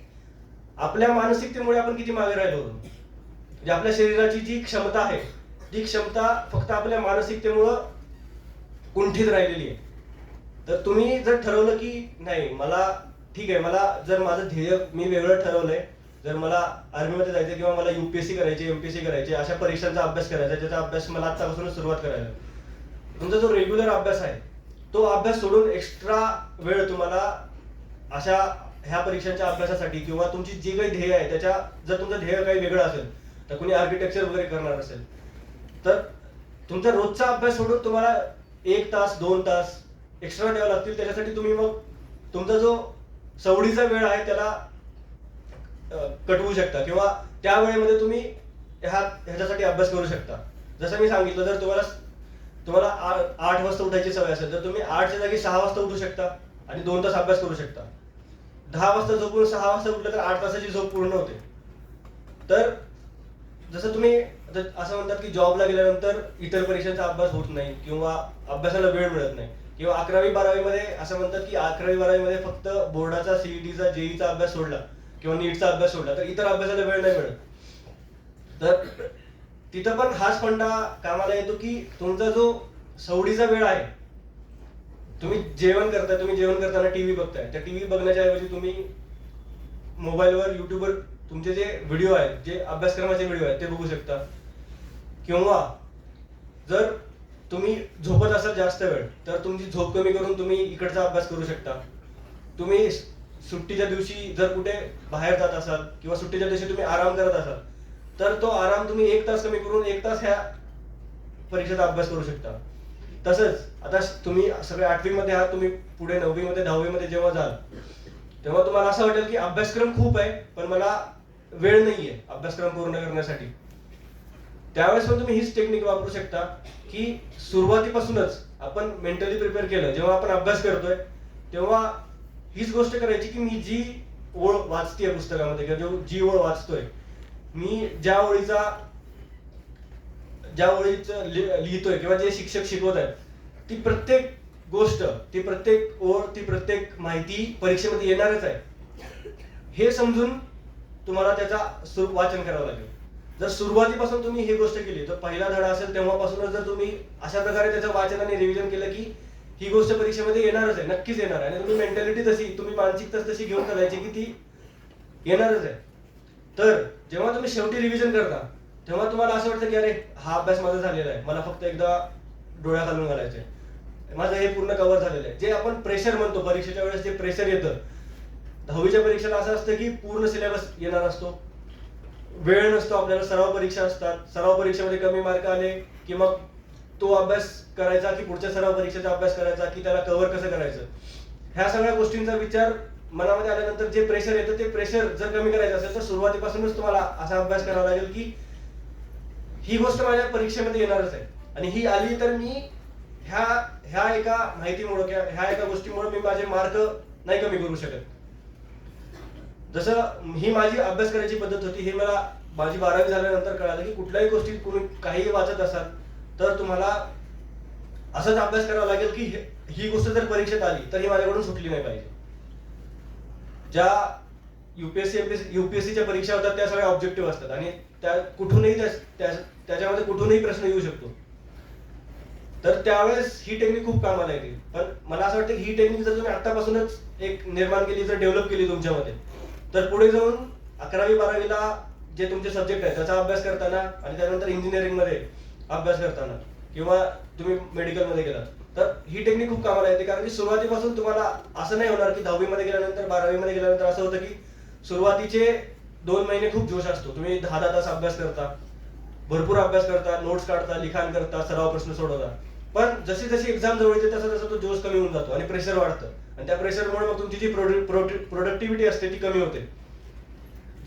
आपल्या मानसिकतेमुळे आपण किती मागे राहिलो होतो. म्हणजे आपल्या शरीराची जी क्षमता आहे ती क्षमता फक्त आपल्या मानसिकतेमुळं कुंठित राहिलेली आहे. तर तुम्ही जर ठरवलं की नाही मला ठीक आहे, मला जर माझं ध्येय मी वेगळं ठरवलंय, जर मला आर्मीमध्ये जायचं किंवा मला युपीएससी करायची, एमपीएससी करायची, अशा परीक्षांचा अभ्यास करायचा ज्याचा अभ्यास मला आतापासूनच सुरुवात करायला, तुमचा जो रेग्युलर अभ्यास आहे तो अभ्यास सोडून एक्स्ट्रा वेळ तुम्हाला अशा ह्या परीक्षांच्या अभ्यासासाठी किंवा तुमची जी काही ध्येय आहे त्याच्या, जर तुमचं ध्येय काही वेगळं असेल तर कोणी आर्किटेक्चर वगैरे करणार असेल तर तुमचा रोजचा अभ्यास सोडून तुम्हाला 1 तास 2 तास एक्स्ट्रा द्यावे लागतील. त्याच्यासाठी तुम्ही मग तुमचा जो सवडीचा वेळ आहे त्याला कटवू शकता किंवा त्या वेळेमध्ये तुम्ही ह्याच्यासाठी अभ्यास करू शकता. जसं मी सांगितलं, जर तुम्हाला 8 वाजता उठायची सवय असेल तर तुम्ही 8च्या जागी 6 वाजता उठू शकता आणि 2 तास अभ्यास करू शकता. 10 वाजता झोपून 6 वाजता उठलं तर 8 तासाची झोप पूर्ण होते. तर जसं तुम्ही असं म्हणतात की जॉबला गेल्यानंतर इतर परीक्षांचा अभ्यास होत नाही किंवा अभ्यासाला वेळ मिळत नाही, किंवा 11वी 12वी मध्ये असं म्हणतात की 11वी 12वी मध्ये फक्त बोर्डाचा, सीईटीचा, जेईचा अभ्यास सोडला किंवा नीटचा अभ्यास सोडला तर इतर अभ्यासाला वेळ नाही मिळत. तर तिथं पण हाच फंडा कामाला येतो की तुमचा जो सवडीचा वेळ आहे, तुम्ही जेवण करताना टीव्ही बघताय, त्या टीव्ही बघण्याच्या ऐवजी तुम्ही मोबाईलवर, युट्यूबवर तुमचे जे व्हिडिओ आहेत, जे अभ्यासक्रमाचे व्हिडिओ आहेत ते बघू शकता. किंवा जर तुम्ही झोपत असाल जास्त वेळ तर तुमची झोप कमी करून तुम्ही इकडचा अभ्यास करू शकता. तुम्ही सुट्टीच्या दिवशी जर कुठे बाहेर जात असाल किंवा सुट्टीच्या दिवशी तुम्ही आराम करत असाल तर तो आराम तुम्ही 1 तास कमी करून 1 तास ह्या परीक्षेचा अभ्यास करू शकता. तसंच आता तुम्ही सगळे 8वी मध्ये आहात, तुम्ही पुढे 9वी मध्ये 10वी मध्ये जेव्हा जाल तेव्हा तुम्हाला असं वाटेल की अभ्यासक्रम खूप आहे पण मला वेळ नाहीये अभ्यासक्रम पूर्ण करण्यासाठी. त्यावेळेस पण तुम्ही हीच टेक्निक वापरू शकता की सुरुवातीपासूनच आपण मेंटली प्रिपेअर केलं, जेव्हा आपण अभ्यास करतोय तेव्हा हीच गोष्ट करायची की मी जी ओळ वाचतेय पुस्तकामध्ये किंवा जी ओळ वाचतोय, मी ज्या ओळीचं लिहितोय किंवा जे शिक्षक शिकवत आहेत ती प्रत्येक गोष्ट, ती प्रत्येक ओळ, ती प्रत्येक माहिती परीक्षेमध्ये येणारच आहे हे समजून तुम्हाला त्याचा वाचन करावं लागेल. जर सुरुवातीपासून तुम्ही ही गोष्ट केली तर पहिला धडा असेल तेव्हापासूनच जर तुम्ही अशा प्रकारे त्याचं वाचन आणि रिव्हिजन केलं की ही गोष्ट परीक्षेमध्ये येणारच आहे, नक्कीच येणार आहे, आणि तुम्ही मेंटॅलिटी तशी, तुम्ही मानसिकता तशी घेऊन करायची की ती येणारच आहे. तर जेव्हा तुम्ही शेवटी रिव्हिजन करता तेव्हा तुम्हाला असं वाटतं की अरे हा अभ्यास माझा झालेला आहे, मला फक्त एकदा डोळ्या घालून घालायचंय, माझं हे पूर्ण कव्हर झालेलं आहे. जे आपण प्रेशर म्हणतो परीक्षेच्या वेळेस, जे प्रेशर येतं 10वीच्या परीक्षेला असं असतं की पूर्ण सिलेबस येणार असतो, वेळ नसतो आपल्याला, सराव परीक्षा असतात, सराव परीक्षेमध्ये कमी मार्क आले की मग तो अभ्यास करायचा की पुढच्या सराव परीक्षेचा अभ्यास करायचा की त्याला कव्हर कसं करायचं, ह्या सगळ्या गोष्टींचा विचार मनामध्ये आल्यानंतर जे प्रेशर येतं ते प्रेशर जर कमी करायचं असेल तर सुरुवातीपासूनच तुम्हाला असा अभ्यास करावा लागेल की ही गोष्ट माझ्या परीक्षेमध्ये येणारच आहे आणि ही आली तर मी ह्या एका माहितीमुळे किंवा ह्या एका गोष्टीमुळे मी माझे मार्क नाही कमी करू शकत. जसं ही माझी अभ्यास करायची पद्धत होती, हे मला माझी 12वी झाल्यानंतर कळालं की कुठल्याही गोष्टीत तुम्ही काही वाचत असाल तर तुम्हाला असाच अभ्यास करावा लागेल की ही गोष्ट जर परीक्षेत आली तर ही माझ्याकडून सुटली नाही पाहिजे. ज्या युपीएससीच्या परीक्षा होतात त्या सगळ्या ऑब्जेक्टिव्ह असतात आणि त्या कुठूनही त्याच्यामध्ये कुठूनही प्रश्न येऊ शकतो. तर त्यावेळेस ही टेक्निक खूप कामाला येते. पण मला असं वाटतं की ही टेक्निक जर तुम्ही आतापासूनच एक निर्माण केली, जर डेव्हलप केली तुमच्यामध्ये, तर पुढे जाऊन 11वी 12वीला जे तुमचे सब्जेक्ट आहेत त्याचा अभ्यास करताना आणि त्यानंतर इंजिनिअरिंग मध्ये अभ्यास करताना किंवा तुम्ही मेडिकल मध्ये गेलात तर ही टेक्निक खूप कामाला येते. कारण की सुरुवातीपासून तुम्हाला असं नाही होणार की 10वी मध्ये गेल्यानंतर 12वी मध्ये गेल्यानंतर असं होतं की सुरुवातीचे 2 महिने खूप जोश असतो, तुम्ही 10 तास अभ्यास करता, भरपूर अभ्यास करता, नोट्स काढता, लिखाण करता, सराव प्रश्न सोडवता. पण जशी जशी एक्झाम जवळ येते तसा तसा तो जोश कमी होऊन जातो आणि प्रेशर वाढतं आणि त्या प्रेशरमुळे मग तुमची जी प्रोडक्टिव्हिटी असते ती कमी होते.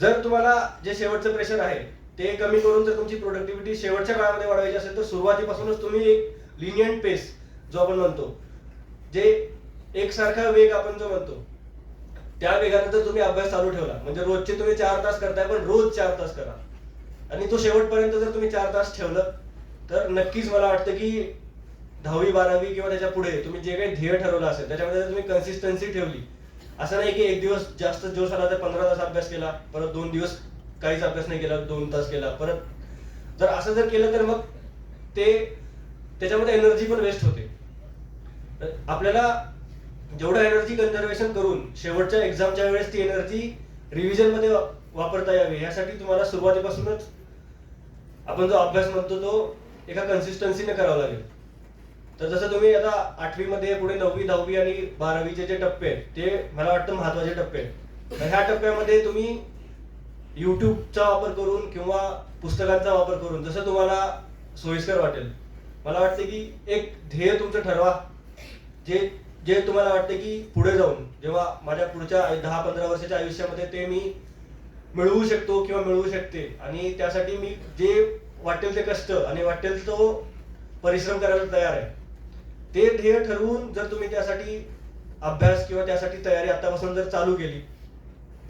जर तुम्हाला जे शेवटचं प्रेशर आहे ते कमी करून जर तुमची प्रोडक्टिव्हिटी शेवटच्या काळामध्ये वाढवायची असेल तर सुरुवातीपासूनच तुम्ही एक लिनियंट पेस जो आपण म्हणतो, जे एकसारखा वेग आपण जो म्हणतो त्या वेगाने जर तुम्ही अभ्यास चालू ठेवला, म्हणजे रोजचे तुम्ही 4 तास करताय पण रोज 4 तास करा आणि तो शेवटपर्यंत जर तुम्ही 4 तास ठेवलं तर नक्कीच मला वाटतं की 10वी 12वी किंवा त्याच्या पुढे तुम्ही जे काही ध्येय ठरवलं असेल त्याच्यामध्ये जर तुम्ही कन्सिस्टन्सी ठेवली असं नाही की एक दिवस जास्त जोश आला तर 15 तास अभ्यास केला, परत 2 दिवस काहीच अभ्यास नाही केला, 2 तास केला, परत जर असं जर केलं तर मग ते त्याच्यामध्ये एनर्जी पण वेस्ट होते. आपल्याला जेवढं एनर्जी कन्झर्वेशन करून शेवटच्या एक्झामच्या वेळेस ती एनर्जी रिव्हिजन मध्ये वापरता यावी यासाठी तुम्हाला सुरुवातीपासूनच आपण जो अभ्यास म्हणतो तो एका कन्सिस्टन्सीने करावा लागेल. तर जसं तुम्ही आता 8वी मध्ये पुढे 9वी 10वी आणि 12वीचे जे टप्पे आहेत ते मला वाटतं महत्वाचे टप्पे आहेत. तर ह्या टप्प्यामध्ये तुम्ही युट्यूबचा वापर करून किंवा पुस्तकांचा वापर करून जसं तुम्हाला सोयीस्कर वाटेल, मला वाटते की एक ध्येय तुमचं ठरवा, जे जे तुम्हाला वाटते की पुढे जाऊन जेव्हा माझ्या पुढच्या 10-15 वर्षाच्या आयुष्यामध्ये ते मी मिळवू शकतो किंवा मिळवू शकते, आणि त्यासाठी मी जे वाटेल ते कष्ट आणि वाटेल तो परिश्रम करायला तयार आहे, ते ध्येय ठरवून जर तुम्ही त्यासाठी अभ्यास किंवा त्यासाठी तयारी आतापासून जर चालू केली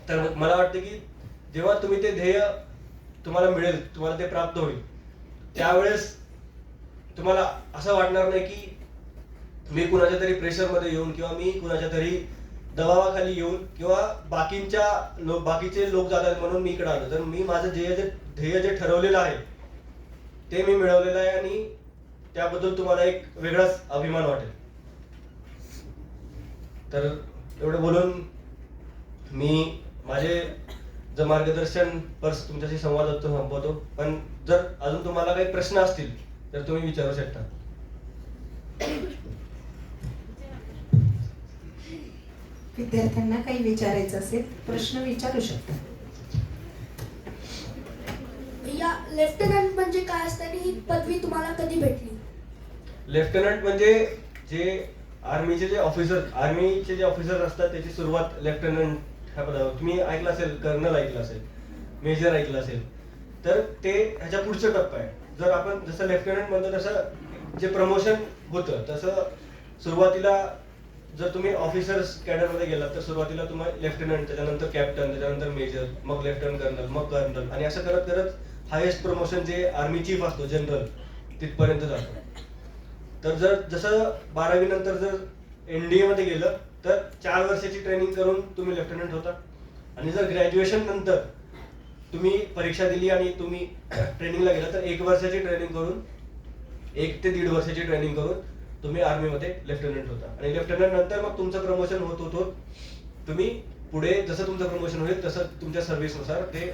तर मला वाटते की जेव्हा तुम्ही ते ध्येय तुम्हाला मिळेल, तुम्हाला ते प्राप्त होईल, त्यावेळेस तुम्हाला असं वाटणार नाही की मी कुणाच्या तरी प्रेशर मध्ये येऊन किंवा मी कुणाच्या तरी दबावाखाली येऊन किंवा बाकीचे लोक जातात म्हणून मी इकडे आलो. तर मी माझं ध्येय जे ठरवलेलं आहे ते मी मिळवलेलं आहे आणि त्याबद्दल तुम्हाला एक वेगळाच अभिमान वाटेल. तर एवढं बोलून मी माझे जे मार्गदर्शन पर्स तुमच्याशी संवाद होतो संपवतो. पण जर अजून तुम्हाला काही प्रश्न असतील तर तुम्ही विचारू शकता. विद्यार्थ्यांना काही विचारायचं असेल प्रश्न विचारू शकता. भैया, लेफ्टनंट म्हणजे काय असतं आणि ही पदवी तुम्हाला कधी भेटली? लेफ्टनंट म्हणजे जे आर्मीचे जे ऑफिसर असतात त्याची सुरुवात लेफ्टनंट ह्या पदावर. तुम्ही ऐकलं असेल, कर्नल ऐकलं असेल, मेजर ऐकलं असेल, तर ते ह्याच्या पुढचं टप्पा आहे. जर आपण जसं लेफ्टनंट म्हणतो तसं जे प्रमोशन होतं तसं सुरुवातीला जर तुम्ही ऑफिसर्स कॅडरमध्ये गेलात तर सुरुवातीला तुम्हाला लेफ्टनंट, त्याच्यानंतर कॅप्टन, त्याच्यानंतर मेजर, मग लेफ्टनंट कर्नल, मग कर्नल, आणि असं करत करत हायेस्ट प्रमोशन जे आर्मी चीफ असतो जनरल तिथपर्यंत जातो. तर जसं 12वी नंतर जर एनडीए मध्ये गेलं तर 4 वर्षाची ट्रेनिंग करून तुम्ही लेफ्टनंट होता, आणि जर ग्रॅज्युएशन नंतर तुम्ही परीक्षा दिली आणि तुम्ही ट्रेनिंगला गेला तर 1 वर्षाची ट्रेनिंग करून 1 ते 1.5 वर्षाची ट्रेनिंग करून तुम्ही आर्मीमध्ये लेफ्टनंट होता. आणि लेफ्टनंट नंतर मग तुमचं प्रमोशन होत तुम्ही पुढे जसं तुमचं प्रमोशन होईल तसं तुमच्या सर्व्हिसनुसार ते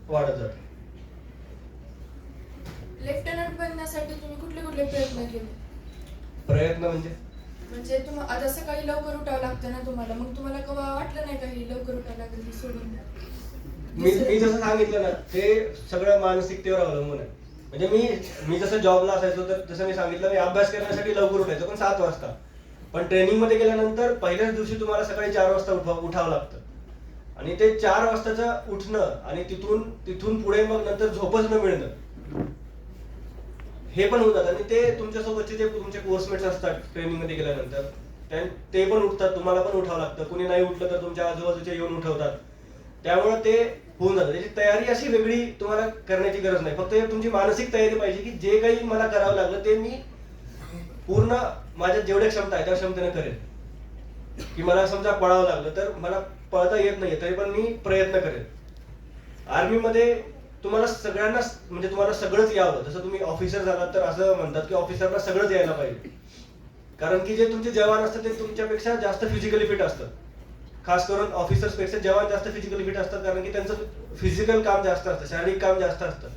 वाढत जातं. लेफ्टनंट बनण्यासाठी तुम्ही कुठले कुठले प्रयत्न केले? प्रयत्न म्हणजे तुम्हाला आता सकाळी लवकर उठावं लागतं ना तुम्हाला, मग तुम्हाला केव्हा वाटलं नाही काही लवकर उठायला लागेल की सोडून द्या? मी जसं सांगितलं ना ते सगळं मानसिकतेवर अवलंबून आहे. म्हणजे मी जसं जॉबला असायचो तर जसं मी सांगितलं मी अभ्यास करण्यासाठी लवकर उठायचो पण 7 वाजता. पण ट्रेनिंग मध्ये गेल्यानंतर पहिल्याच दिवशी तुम्हाला सकाळी 4 वाजता उठावं लागतं, आणि ते 4 वाजताचं उठणं आणि तिथून पुढे मग नंतर झोपच न मिळणं हे पण होऊन जातं. आणि ते तुमच्यासोबतचे जे तुमचे कोर्समेट्स असतात ट्रेनिंग मध्ये गेल्यानंतर ते पण उठतात, तुम्हाला पण उठावं लागतं. कुणी नाही उठलं तर तुमच्या आजूबाजूचे येऊन उठवतात, त्यामुळे ते होऊन जातं. त्याची तयारी अशी वेगळी तुम्हाला करण्याची गरज नाही, फक्त तुमची मानसिक तयारी पाहिजे की जे काही मला करावं लागलं ते मी पूर्ण माझ्या जेवढ्या क्षमता आहे त्या क्षमतेने करेन. की मला समजा पळावं लागलं तर मला पळता येत नाहीये तरी पण मी प्रयत्न करेन. आर्मीमध्ये तुम्हाला सगळ्यांना म्हणजे तुम्हाला सगळंच यावं. जसं तुम्ही ऑफिसर झालात तर असं म्हणतात की ऑफिसरला सगळंच यायला पाहिजे, कारण की जे तुमचे जवान असतात ते तुमच्यापेक्षा जास्त फिजिकली फिट असतात. खास करून ऑफिसर्स पेक्षा जवान जास्त फिजिकली फिट असतात, कारण की त्यांचं फिजिकल काम जास्त असतं, शारीरिक काम जास्त असतं.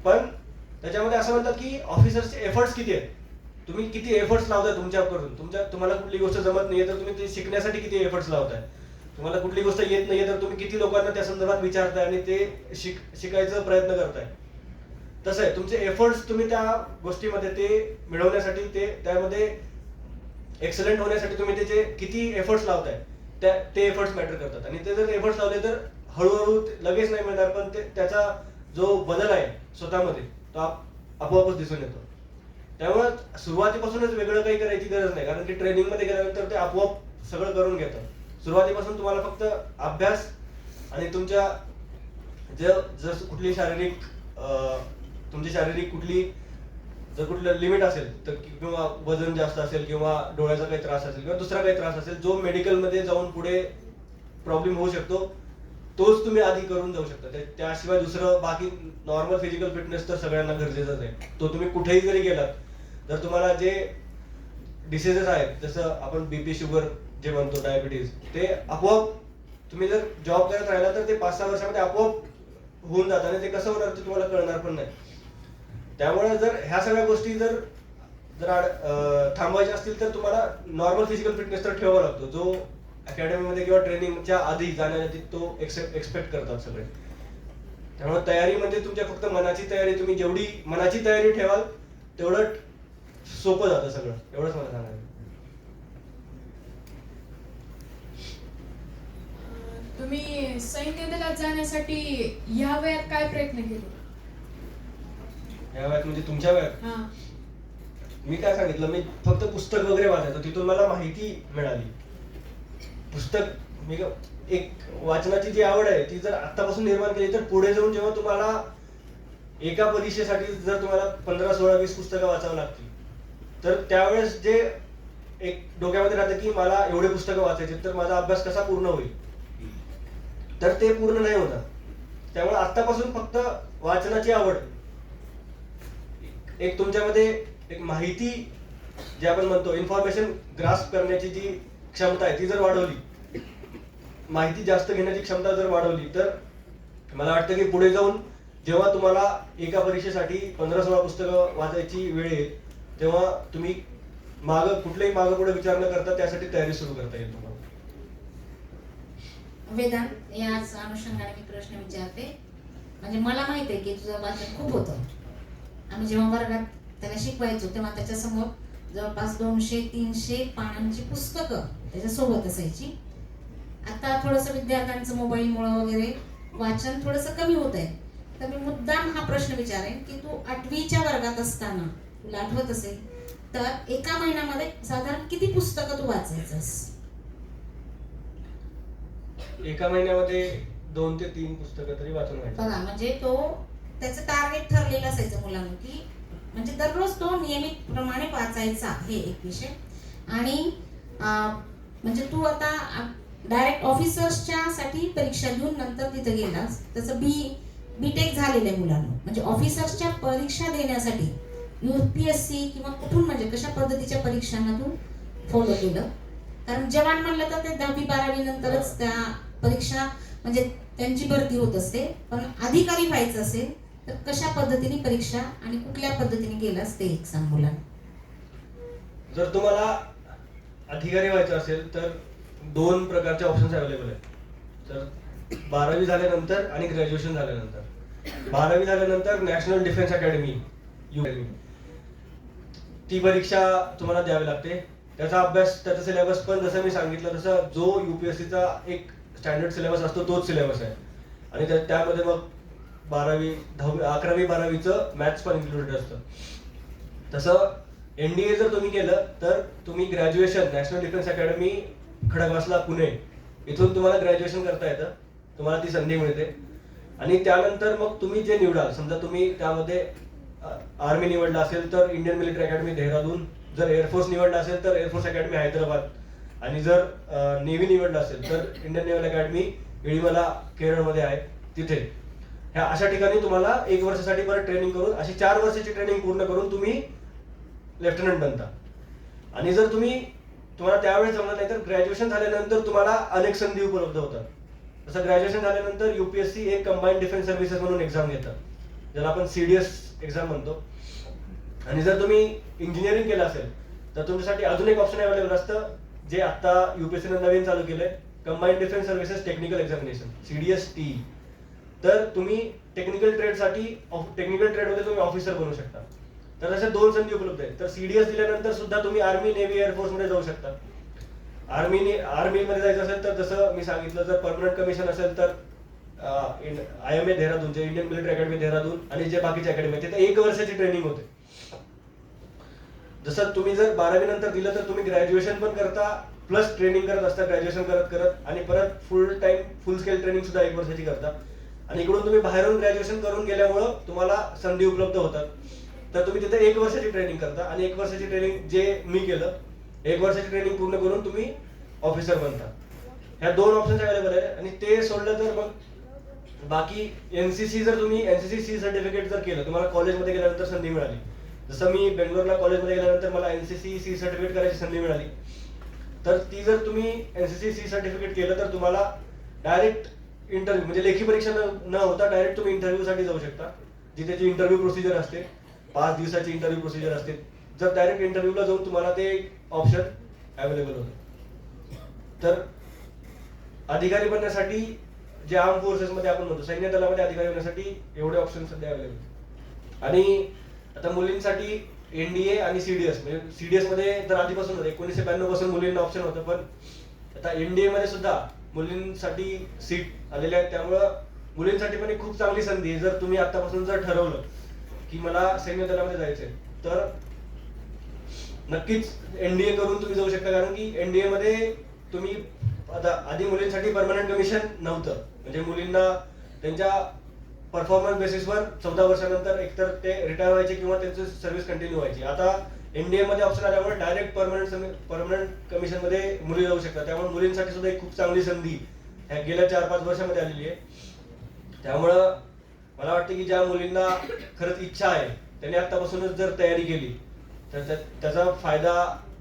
पण त्याच्यामध्ये असं म्हणतात की ऑफिसर्सचे एफर्ट्स किती आहेत, तुम्ही किती एफर्ट्स लावताय तुमच्याकडून. तुम्हाला कुठली गोष्ट जमत नाहीये तर तुम्ही ते शिकण्यासाठी किती एफर्ट्स लावताय. तुम्हाला कुठली गोष्ट येत नाहीये तर तुम्ही किती लोकांना त्या संदर्भात विचारताय आणि ते शिकायचा प्रयत्न करताय. तसं आहे तुमचे एफर्ट्स तुम्ही त्या गोष्टीमध्ये ते मिळवण्यासाठी त्यामध्ये एक्सलंट होण्यासाठी तुम्ही त्याचे किती एफर्ट्स लावताय ते एफर्ट्स मॅटर करतात. आणि ते जर एफर्ट्स लावले तर हळूहळू लगेच नाही मिळणार, पण त्याचा जो बदल आहे स्वतःमध्ये तो आपोआपच दिसून येतो. त्यामुळे सुरुवातीपासूनच वेगळं काही करायची गरज नाही, कारण की ट्रेनिंग मध्ये गेल्यानंतर ते आपोआप सगळं करून घेतं. सुरुवातीपासून तुम्हाला फक्त अभ्यास आणि तुमच्या जर कुठली तुमची शारीरिक कुठली जर कुठलं लिमिट असेल तर किंवा वजन जास्त असेल किंवा डोळ्याचा काही त्रास असेल किंवा दुसरा काही त्रास असेल जो मेडिकलमध्ये जाऊन पुढे प्रॉब्लेम होऊ शकतो, तोच तुम्ही आधी करून जाऊ शकता. त्याशिवाय दुसरं बाकी नॉर्मल फिजिकल फिटनेस तर सगळ्यांना गरजेचाच आहे. तो तुम्ही कुठेही जरी गेलात तर तुम्हाला जे डिसीजेस आहेत, जसं आपण बीपी, शुगर जे म्हणतो, डायबिटीज, ते आपोआप तुम्ही जर जॉब करत राहिला तर ते 5-6 वर्षामध्ये आपोआप होऊन जातात आणि ते कसं होणार ते तुम्हाला कळणार पण नाही. त्यामुळे जर ह्या सगळ्या गोष्टी जर थांबवायच्या असतील तर तुम्हाला नॉर्मल फिजिकल फिटनेस तर ठेवावा लागतो, जो अकॅडमीमध्ये किंवा ट्रेनिंगच्या आधी जाण्याआधी तो एक्सपेक्ट करतात सगळे. त्यामुळे तयारी म्हणजे तुमच्या फक्त मनाची तयारी, तुम्ही जेवढी मनाची तयारी ठेवाल तेवढं सोपं जातं सगळं, एवढंच मला सांगायचं. तुम्ही सैन्य दलात जाण्यासाठी ह्या वयात काय प्रयत्न केले? या वयात म्हणजे तुमच्या वयात हा. मी काय सांगितलं, मी फक्त पुस्तक वगैरे वाचायचो, तिथून मला माहिती मिळाली. पुस्तक एक वाचनाची जी आवड आहे ती जर आतापासून निर्माण केली तर पुढे जाऊन जेव्हा तुम्हाला एका परीक्षेसाठी जर तुम्हाला 15, 16, 20 पुस्तकं वाचावं लागतील तर त्यावेळेस जे एक डोक्यामध्ये राहतं की मला एवढे पुस्तकं वाचायचे तर माझा अभ्यास कसा पूर्ण होईल, तर ते पूर्ण नाही होणार. त्यामुळे आतापासून फक्त वाचनाची आवड, एक तुमच्यामध्ये एक माहिती जे आपण म्हणतो इन्फॉर्मेशन ग्रास्प करण्याची जी क्षमता आहे ती जर वाढवली, माहिती जास्त घेण्याची क्षमता जर वाढवली, तर मला वाटतं की पुढे जाऊन जेव्हा तुम्हाला एका परीक्षेसाठी 15-16 पुस्तकं वाचायची वेळ येईल तेव्हा तुम्ही कुठलेही मागं पुढे विचार न करता त्यासाठी तयारी सुरू करता येईल तुम्हाला. वेदांत, याच अनुषंगाने मी प्रश्न विचारते. म्हणजे मला माहित आहे की तुझं वाचन खूप होतं. आम्ही जेव्हा वर्गात त्याला शिकवायचो तेव्हा त्याच्यासमोर जवळपास 200-300 पानांची पुस्तकं त्याच्यासोबत असायची. आता थोडंसं विद्यार्थ्यांचं मोबाईलमुळं वगैरे वाचन थोडंसं कमी होत आहे. तर मी मुद्दाम हा प्रश्न विचारेन की तू 8वीच्या वर्गात असताना तुला आठवत असेल तर एका महिन्यामध्ये साधारण किती पुस्तकं तू वाचायचंस? एका महिन्यामध्ये 2 ते 3 पुस्तकं तरी वाचून व्हायचं. बघा, म्हणजे तो त्याचं टार्गेट ठरलेलं असायचं मुलांना की म्हणजे दररोज तो नियमित प्रमाणे वाचायचा, हे एक विषय. आणि म्हणजे तू आता डायरेक्ट ऑफिसर्सच्या साठी परीक्षा देऊन नंतर तिथे गेलास, त्याचं बीटेक झालेलं आहे मुलांना. म्हणजे ऑफिसर्सच्या परीक्षा देण्यासाठी UPSC किंवा कुठून म्हणजे कशा पद्धतीच्या परीक्षांना तू फॉलो केलं? कारण जवान म्हणलं तर ते 10वी 12वी नंतरच त्या परीक्षा म्हणजे त्यांची भरती होत असते. पण अधिकारी व्हायचं असेल तर कशा पद्धतीने परीक्षा आणि कुठल्या पद्धतीने गेलास ते एक सांग मुलांना. जर तुम्हाला अधिकारी व्हायचं असेल तर 2 प्रकारचे ऑप्शन्स अवेलेबल आहेत. तर 12वी झाल्यानंतर आणि ग्रॅज्युएशन झाल्यानंतर. 12वी झाल्यानंतर नॅशनल डिफेन्स अकॅडमी ती परीक्षा तुम्हाला द्यावी लागते. त्याचा अभ्यास, त्याचा सिलेबस पण जसं मी सांगितलं तसं जो UPSCचा एक स्टँडर्ड सिलेबस असतो तोच सिलेबस आहे. आणि त्यामध्ये मग 12वी, 10वी, 11वी, 12वीचं मॅथ्स पण इन्क्लुडेड असतं. तसं NDA जर तुम्ही केलं तर तुम्ही graduation national defence academy Khadakwasla Pune इथून तुम्हाला ग्रॅज्युएशन करता येतं, तुम्हाला ती संधी मिळते. आणि त्यानंतर मग तुम्ही जे निवडाल, समजा तुम्ही त्यामध्ये आर्मी निवडला असेल तर इंडियन मिलिटरी अकॅडमी देहरादून, जर एअरफोर्स निवडला असेल तर एअरफोर्स अकॅडमी हैदराबाद, आणि जर नेव्ही निवडला असेल तर इंडियन नेव्हल अकॅडमी इळीमला केरळमध्ये आहे तिथे. ह्या अशा ठिकाणी तुम्हाला 1 वर्षासाठी परत ट्रेनिंग करून अशी 4 वर्षाची ट्रेनिंग पूर्ण करून तुम्ही लेफ्टनंट बनता. आणि जर तुम्हाला त्यावेळेस जमलं नाही तर ग्रॅज्युएशन झाल्यानंतर तुम्हाला अनेक संधी उपलब्ध होतात. जसं ग्रॅज्युएशन झाल्यानंतर UPSC एक कंबाईंड डिफेन्स सर्व्हिसेस म्हणून एक्झाम घेतात, ज्याला आपण CDS एक्झाम म्हणतो. आणि जर तुम्ही इंजिनिअरिंग केलं असेल तर तुमच्यासाठी अजून एक ऑप्शन अवेलेबल असतं, जे आता UPSC ने नवीन चालू केलंय, combined defence services technical examination, CDS-TE. तर तुम्ही टेक्निकल ट्रेडमध्ये तुम्ही ऑफिसर बनू शकता. तर अशा 2 संधी उपलब्ध आहेत. तर CDS दिल्यानंतर सुद्धा तुम्ही आर्मी, नेव्ही, एअरफोर्स मध्ये जाऊ शकता. आर्मी मध्ये जायचं असेल तर जसं मी सांगितलं, जर परमनंट कमिशन असेल तर IMA देहरादून, जे इंडियन मिलिटरी अकॅडमी देहरादून आणि जे बाकीचे अकॅडमी आहेत तिथे 1 वर्षाची ट्रेनिंग होते. जसं तुम्ही जर 12वी नंतर दिलं तर तुम्ही ग्रॅज्युएशन पण करता प्लस ट्रेनिंग करत असता, ग्रॅज्युएशन करत आणि परत फुल स्केल ट्रेनिंग सुद्धा 1 वर्षाची करता. आणि इकडून तुम्ही बाहेरून ग्रॅज्युएशन करून गेल्यामुळं तुम्हाला संधी उपलब्ध होतात. तर तुम्ही तिथे 1 वर्षाची ट्रेनिंग करता आणि 1 वर्षाची ट्रेनिंग जे मी केलं, 1 वर्षाची ट्रेनिंग पूर्ण करून तुम्ही ऑफिसर बनता. ह्या 2 ऑप्शन्स अवेलेबल आहे. आणि ते सोडलं तर मग बाकी एनसीसी, जर तुम्ही एनसीसी सी सर्टिफिकेट जर केलं, तुम्हाला कॉलेजमध्ये गेल्यानंतर संधी मिळाली. जसं मी बेंगलोरला कॉलेजमध्ये गेल्यानंतर मला एनसीसी सी सर्टिफिकेट करायची संधी मिळाली. तर ती जर तुम्ही एनसीसी सी सर्टिफिकेट केलं तर तुम्हाला डायरेक्ट इंटरव्ह्यू, म्हणजे लेखी परीक्षा न होता डायरेक्ट तुम्ही इंटरव्ह्यूसाठी जाऊ शकता. जी त्याची इंटरव्ह्यू प्रोसिजर असते, 5 दिवसाची इंटरव्ह्यू प्रोसिजर असते. जर डायरेक्ट इंटरव्ह्यूला जाऊन तुम्हाला ते ऑप्शन अवेलेबल होतं. तर अधिकारी बनण्यासाठी, जे आर्म फोर्सेसमध्ये आपण म्हणतो सैन्य दलामध्ये अधिकारी बनण्यासाठी एवढे ऑप्शन सध्या अवेलेबल. आणि आता मुलींसाठी एनडीए आणि सीडीएस, म्हणजे सीडीएस मध्ये तर आधीपासून 1992 पासून मुलींना ऑप्शन होतं, पण आता एनडीए मध्ये सुद्धा मुलींसाठी सीट आलेल्या आहेत. त्यामुळं मुलींसाठी पण एक खूप चांगली संधी आहे. जर तुम्ही आतापासून जर ठरवलं की मला सैन्य दलामध्ये जायचंय, तर नक्कीच एनडीए करून तुम्ही जाऊ शकता. कारण की एनडीए मध्ये तुम्ही आता आधी मुलींसाठी परमनंट कमिशन नव्हतं, म्हणजे मुलींना त्यांच्या परफॉर्मन्स बेसिसवर 14 वर्षानंतर एकतर ते रिटायर व्हायचे किंवा त्यांची सर्व्हिस कंटिन्यू व्हायची. आता एनडीए मध्ये ऑप्शन आल्यामुळे डायरेक्ट परमनंट कमिशन मध्ये मुली जाऊ शकतात. त्यामुळे मुलींसाठी सुद्धा एक खूप चांगली संधी गेल्या 4-5 वर्षामध्ये आलेली आहे. त्यामुळं मला वाटतं की ज्या मुलींना खरंच इच्छा आहे त्यांनी आतापासूनच जर तयारी केली तर त्याचा फायदा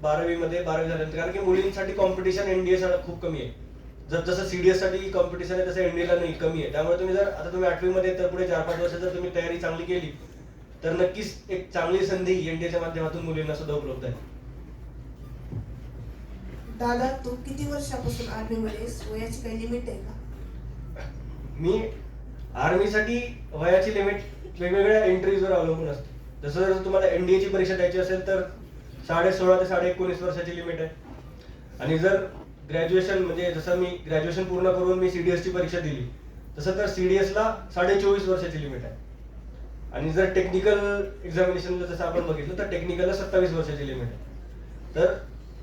12वी झाल्यानंतर, कारण की मुलींसाठी कॉम्पिटिशन एनडीए खूप कमी आहे. जसं सीडीएस साठी कॉम्पिटिशन आहे तसं एनडीएला नाही, कमी आहे. त्यामुळे तुम्ही जर आता तुम्ही 8वी मध्ये तर पुढे 4-5 वर्ष जर तुम्ही तयारी चांगली केली तर नक्कीच एक चांगली संधी एनडीएच्या माध्यमातून मुलींना सुद्धा उपलब्ध आहे. दादा, तू किती वर्षापासून आर्मी मध्ये, वयाची काही लिमिट आहे का? मी आर्मीसाठी वयाची लिमिट वेगवेगळ्या एंट्रीजवर अवलंबून असते. जसं जर तुम्हाला एनडीएची परीक्षा द्यायची असेल तर 16.5 ते 19.5 वर्षाची लिमिट आहे. आणि जर ग्रॅज्युएशन, म्हणजे जसं मी ग्रॅज्युएशन पूर्ण करून मी सीडीएसची परीक्षा दिली, तसं तर सीडीएसला 24.5 वर्षाची लिमिट आहे. आणि जर टेक्निकल एक्झामिनेशनला जसं आपण बघितलं तर टेक्निकलला 27 वर्षाची लिमिट आहे. तर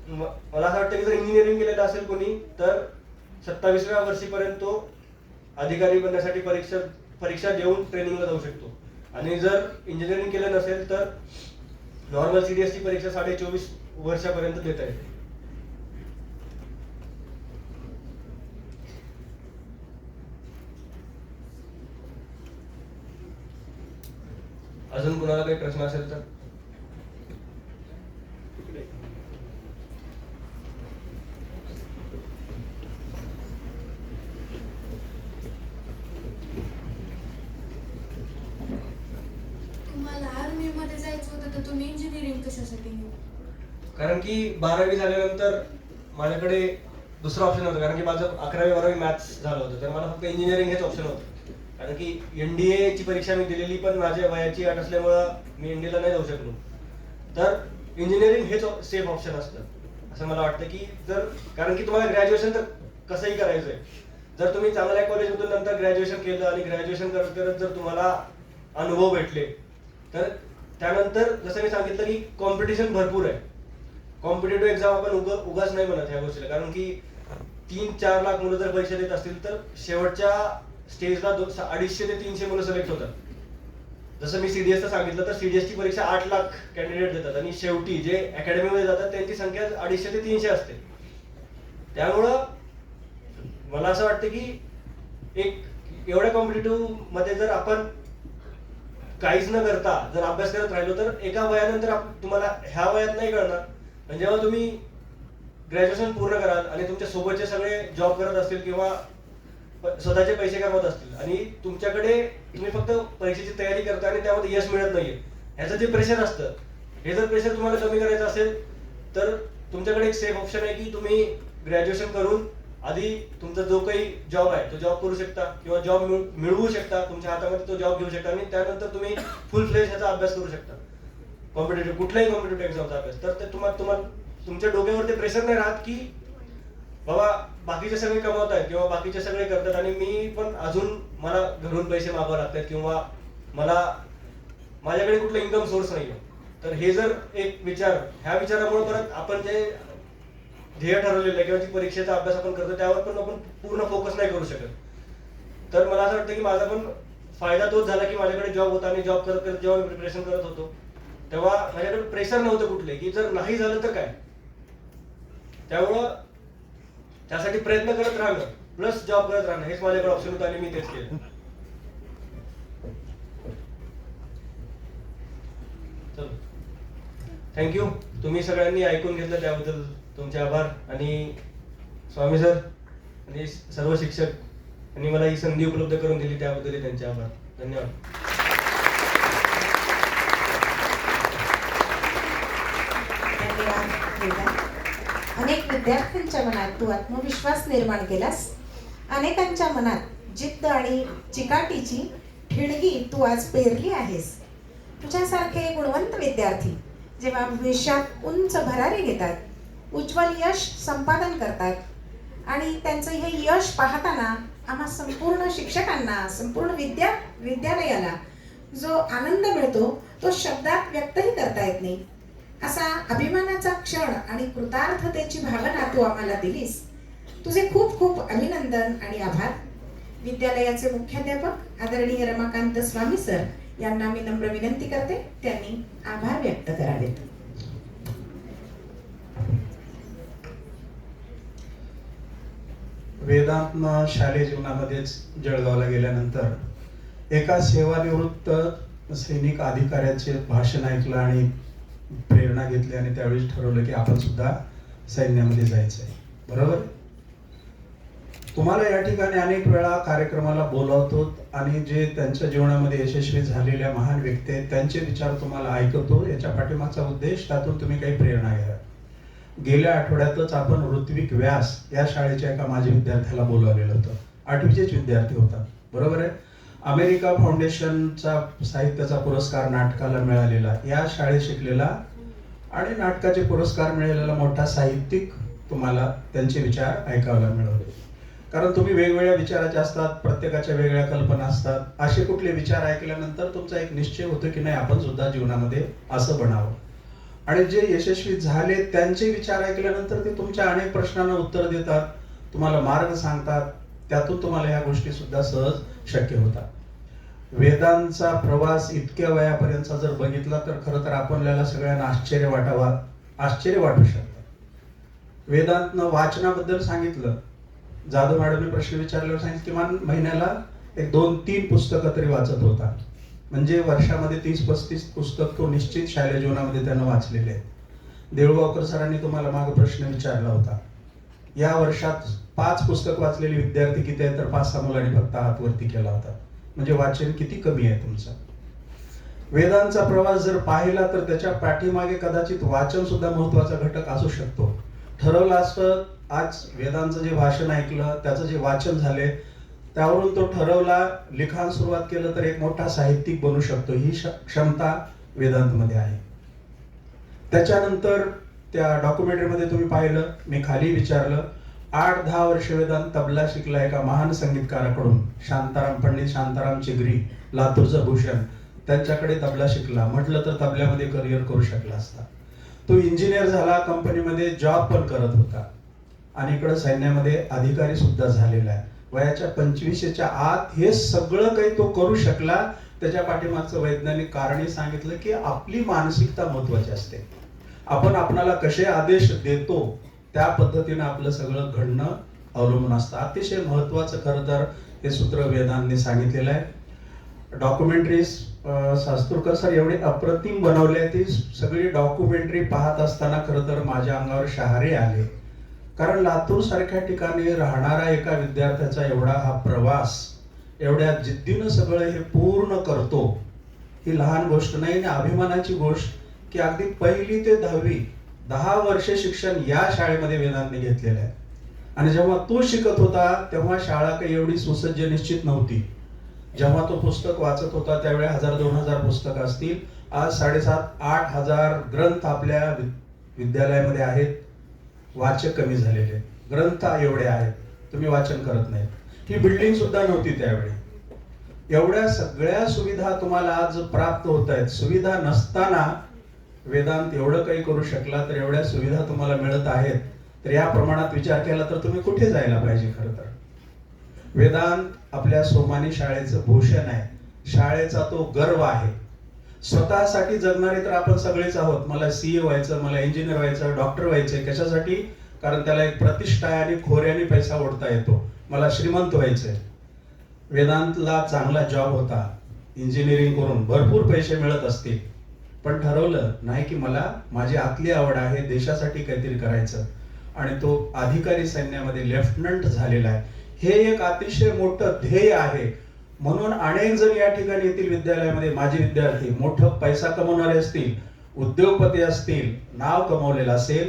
मला असं वाटतं की जर इंजिनिअरिंग केलेलं असेल कोणी तर 27व्या वर्षीपर्यंत तो अधिकारी बनण्यासाठी परीक्षा देऊन ट्रेनिंगला जाऊ शकतो. आणि जर इंजिनिअरिंग केलं नसेल तर नॉर्मल सीडीएसची परीक्षा 24.5 वर्षापर्यंत देता येते. अजून कुणाला काही प्रश्न असेल तर? तुम्हाला आर्मी मध्ये जायचं होतं तर तुम्ही इंजिनिअरिंग कशासाठी निवडलं? कारण की 12वी झाल्यानंतर माझ्याकडे दुसरा ऑप्शन होता, कारण की माझं 11वी-12वी मॅथ्स झालं होतं, तर मला फक्त इंजिनिअरिंग हेच ऑप्शन होतं. कारण की एनडीए ची परीक्षा मी दिलेली, पण माझ्या वयाची अट असल्यामुळं मी एनडीएला नाही जाऊ शकलो. तर इंजिनिअरिंग हेच सेफ ऑप्शन असतं असं मला वाटतं. की जर, कारण की तुम्हाला ग्रॅज्युएशन तर कसंही करायचंय, जर तुम्ही चांगल्या कॉलेजमधून नंतर ग्रॅज्युएशन केलं आणि ग्रॅज्युएशन करत करत जर तुम्हाला अनुभव भेटले तर त्यानंतर जसं मी सांगितलं की कॉम्पिटिशन भरपूर आहे. कॉम्पिटेटिव्ह एक्झाम आपण उगाच नाही म्हणत ह्या गोष्टीला, कारण की 3-4 लाख मुलं जर परीक्षा देत असतील तर शेवटच्या स्टेजला 250 ते 300 मुलं सिलेक्ट होतात. जसं मी सीडीएसचं सांगितलं तर सीडीएसची परीक्षा 8 लाख कॅन्डिडेट देतात आणि शेवटी जे अकॅडमीमध्ये जातात त्यांची संख्या 250 ते 300 असते. त्यामुळं मला असं वाटतं की एक एवढ्या कॉम्पिटेटिव्ह मध्ये जर आपण काहीच न करता जर अभ्यास करत राहिलो तर एका वयानंतर तुम्हाला ह्या वयात नाही कळणार. आणि जेव्हा तुम्ही ग्रॅज्युएशन पूर्ण कराल आणि तुमच्या सोबतचे सगळे जॉब करत असतील किंवा स्वतःचे पैसे कमवत असतील आणि तुमच्याकडे तुम्ही फक्त परीक्षेची तयारी करता आणि त्यामध्ये यश मिळत नाहीये, ह्याचं जे प्रेशर असतं, हे जर प्रेशर तुम्हाला कमी करायचं असेल तर तुमच्याकडे एक सेफ ऑप्शन आहे की तुम्ही ग्रॅज्युएशन करून आधी तुमचा जो काही जॉब आहे तो जॉब करू शकता किंवा जॉब मिळवू शकता, तुमच्या हातामध्ये तो जॉब घेऊ शकता आणि त्यानंतर तुम्ही फुल फ्लेज ह्याचा अभ्यास करू शकता, कॉम्पिटेटिव्ह कुठल्याही कॉम्पिटेटिव्ह एक्झामचा अभ्यास. तर ते तुम्हाला तुमच्या डोक्यावर ते प्रेशर नाही राहत की बाबा बाकीचे सगळे कमवत आहेत किंवा बाकीचे सगळे करतात आणि मी पण अजून मला घरून पैसे मागावे लागतात किंवा मला माझ्याकडे कुठला इन्कम सोर्स नाहीये. तर हे जर एक विचार, ह्या विचारामुळे परत आपण जे ध्येय ठरवलेलं आहे किंवा जी परीक्षेचा अभ्यास आपण करतो त्यावर पण आपण पूर्ण फोकस नाही करू शकत. तर मला असं वाटतं की माझा पण फायदा तोच झाला की माझ्याकडे जॉब होता आणि जॉब करत करत जेव्हा मी प्रिपरेशन करत होतो तेव्हा माझ्याकडे प्रेशर नव्हतं कुठले की जर नाही झालं तर काय. त्यामुळं त्यासाठी प्रयत्न करत राहणं प्लस जॉब करत राहणं हेच माझ्याकडे ऑप्शन होतं आणि मी तेच केलं. चलो, थँक्यू. तुम्ही सगळ्यांनी ऐकून घेतलं त्याबद्दल तुमचे आभार. आणि स्वामी सर आणि सर्व शिक्षक यांनी मला ही संधी उपलब्ध करून दिली त्याबद्दल त्यांचे आभार. धन्यवाद. धन्यवाद वेदा. अनेक विद्यार्थ्यांच्या मनात तू आत्मविश्वास निर्माण केलास. अनेकांच्या मनात जिद्द आणि चिकाटीची ठिणगी तू आज पेरली आहेस. तुझ्यासारखे गुणवंत विद्यार्थी जेव्हा भविष्यात उंच भरारी घेतात, उज्ज्वल यश संपादन करतात आणि त्यांचं हे यश पाहताना आम्हा संपूर्ण शिक्षकांना, संपूर्ण विद्यालयाला जो आनंद मिळतो तो शब्दात व्यक्तही करता येत नाही. असा अभिमानाचा क्षण आणि कृतार्थतेची भावना तू आम्हाला दिलीस. तुझे खूप खूप अभिनंदन आणि आभार. विद्यालयाचे मुख्याध्यापक आदरणीय रमाकांत स्वामी सर यांना मी नम्र विनंती करते त्यांनी आभार व्यक्त करावेत. वेदांतनं शालेय जीवनामध्येच जळगावला गेल्यानंतर एका सेवानिवृत्त सैनिक अधिकाऱ्याचे भाषण ऐकलं आणि प्रेरणा घेतली आणि त्यावेळी ठरवलं की आपण सुद्धा सैन्यामध्ये जायचंय. बरोबर. तुम्हाला या ठिकाणी अनेक वेळा कार्यक्रमाला बोलावतो आणि जे त्यांच्या जीवनामध्ये यशस्वी झालेल्या महान व्यक्ती आहेत त्यांचे विचार तुम्हाला ऐकतो. याच्या पाठीमागचा उद्देश त्यातून तुम्ही काही प्रेरणा घ्या. गेल्या आठवड्यातच आपण ऋत्विक व्यास या शाळेच्या एका माजी विद्यार्थ्याला बोलावलेलं होतं. 8वीचेच विद्यार्थी होता. बरोबर आहे. अमेरिका फाउंडेशनचा साहित्याचा पुरस्कार नाटकाला मिळालेला, या शाळेत शिकलेला आणि नाटकाचे पुरस्कार मिळालेला मोठा साहित्यिक तुम्हाला त्यांचे विचार ऐकायला मिळवले. कारण तुम्ही वेगवेगळ्या विचाराचे असतात, प्रत्येकाच्या वेगळ्या कल्पना असतात. असे कुठले विचार ऐकल्यानंतर तुमचा एक निश्चय होतो की नाही आपण सुद्धा जीवनामध्ये असं बनावं. आणि जे यशस्वी झाले त्यांचे विचार ऐकल्यानंतर ते तुमच्या अनेक प्रश्नांना उत्तर देतात, तुम्हाला मार्ग सांगतात. त्यातून तुम्हाला ह्या गोष्टी सुद्धा सहज शक्य होतात. वेदांचा प्रवास इतक्या वयापर्यंतचा जर बघितला तर खरं तर आपल्याला सगळ्यांना आश्चर्य वाटू शकतं. वेदांतनं वाचनाबद्दल सांगितलं. जाधव मॅडमने प्रश्न विचारल्यावर सांगितलं किमान महिन्याला एक 2-3 पुस्तकं तरी वाचत होता. म्हणजे वर्षामध्ये 30-35 पुस्तक तो निश्चित शालेय जीवनामध्ये त्यानं वाचलेले आहेत. देऊळगावकर सरांनी तुम्हाला मागे प्रश्न विचारला होता, या वर्षात 5 पुस्तक वाचलेले विद्यार्थी किती आहेत, तर 5-6 मुलांनी फक्त हात वरती केला होता. म्हणजे वाचन किती कमी आहे तुमचं. वेदांचा प्रवास जर पाहिला तर त्याच्या पाठीमागे कदाचित वाचन सुद्धा महत्वाचा घटक असू शकतो. ठरवलं असतं आज वेदांचं जे भाषण ऐकलं, त्याचं जे वाचन झाले, त्यावरून तो ठरवला लिखाण सुरुवात केलं तर एक मोठा साहित्यिक बनू शकतो. ही क्षमता वेदांतमध्ये आहे. त्याच्यानंतर त्या डॉक्युमेंटरीमध्ये तुम्ही पाहिलं, मी खाली विचारलं, 8-10 वर्ष वेदांत तबला शिकला एका महान संगीतकाराकडून, पंडित शांताराम चिगरी, लातूरचं भूषण, त्यांच्याकडे तबला शिकला. म्हटलं तर तबल्यामध्ये करिअर करू शकला असता. तो इंजिनियर झाला, कंपनीमध्ये जॉब पण करत होता आणि इकडे सैन्यामध्ये अधिकारी सुद्धा झालेला आहे. वयाच्या 25च्या आत हे सगळं काही तो करू शकला. त्याच्या पाठीमागचं वैज्ञानिक कारणही सांगितलं की आपली मानसिकता महत्वाची असते. आपण आपणाला कसे आदेश देतो त्या पद्धतीने आपलं सगळं घडणं अवलंबून असतं. अतिशय महत्वाचं खरं तर हे सूत्र वेदांतने सांगितलेलं आहे. डॉक्युमेंटरी शास्त्रकर सर एवढी अप्रतिम बनवली आहे, ती सगळी डॉक्युमेंटरी पाहत असताना खरं तर माझ्या अंगावर शहारे आले. कारण लातूर सारख्या ठिकाणी राहणारा एका विद्यार्थ्याचा एवढा हा प्रवास, एवढ्या जिद्दीनं सगळं हे पूर्ण करतो, ही लहान गोष्ट नाही आणि अभिमानाची गोष्ट की अगदी 1ली ते 10वी 10 वर्ष शिक्षण या शाळेमध्ये वेदांतने घेतलेलं आहे. आणि जेव्हा तो शिकत होता तेव्हा शाळा काही एवढी सुसज्ज निश्चित नव्हती. जेव्हा तो पुस्तक वाचत होता त्यावेळी 1000-2000 पुस्तकं असतील. आज 7,500-8 हजार ग्रंथ आपल्या विद्यालयामध्ये आहेत. वाचक कमी झालेले, ग्रंथ एवढे आहेत, तुम्ही वाचन करत नाही. ही बिल्डिंग सुद्धा नव्हती त्यावेळी. एवढ्या सगळ्या सुविधा तुम्हाला आज प्राप्त होत आहेत. सुविधा नसताना वेदांत एवढं काही करू शकला, तर एवढ्या सुविधा तुम्हाला मिळत आहेत, तर या प्रमाणात विचार केला तर तुम्ही कुठे जायला पाहिजे. खरं तर वेदांत आपल्या सोमानी शाळेचं भूषण आहे, शाळेचा तो गर्व आहे. स्वतःसाठी जगणारे तर आपण सगळेच आहोत. मला सीए व्हायचं, मला इंजिनियर व्हायचं, डॉक्टर व्हायचंय. कशासाठी? कारण त्याला एक प्रतिष्ठा आहे आणि खोऱ्याने पैसा ओढता येतो. मला श्रीमंत व्हायचंय. वेदांतला चांगला जॉब होता, इंजिनिअरिंग करून भरपूर पैसे मिळत असतील, पण ठरवलं नाही की मला माझी आतली आवड आहे देशासाठी काहीतरी करायचं, आणि तो अधिकारी सैन्यामध्ये लेफ्टनंट झालेला आहे. हे एक अतिशय मोठं ध्येय आहे. म्हणून अनेक जण या ठिकाणी येथील विद्यालयामध्ये माझे विद्यार्थी मोठं पैसा कमवणारे असतील, उद्योगपती असतील, नाव कमवलेलं असेल,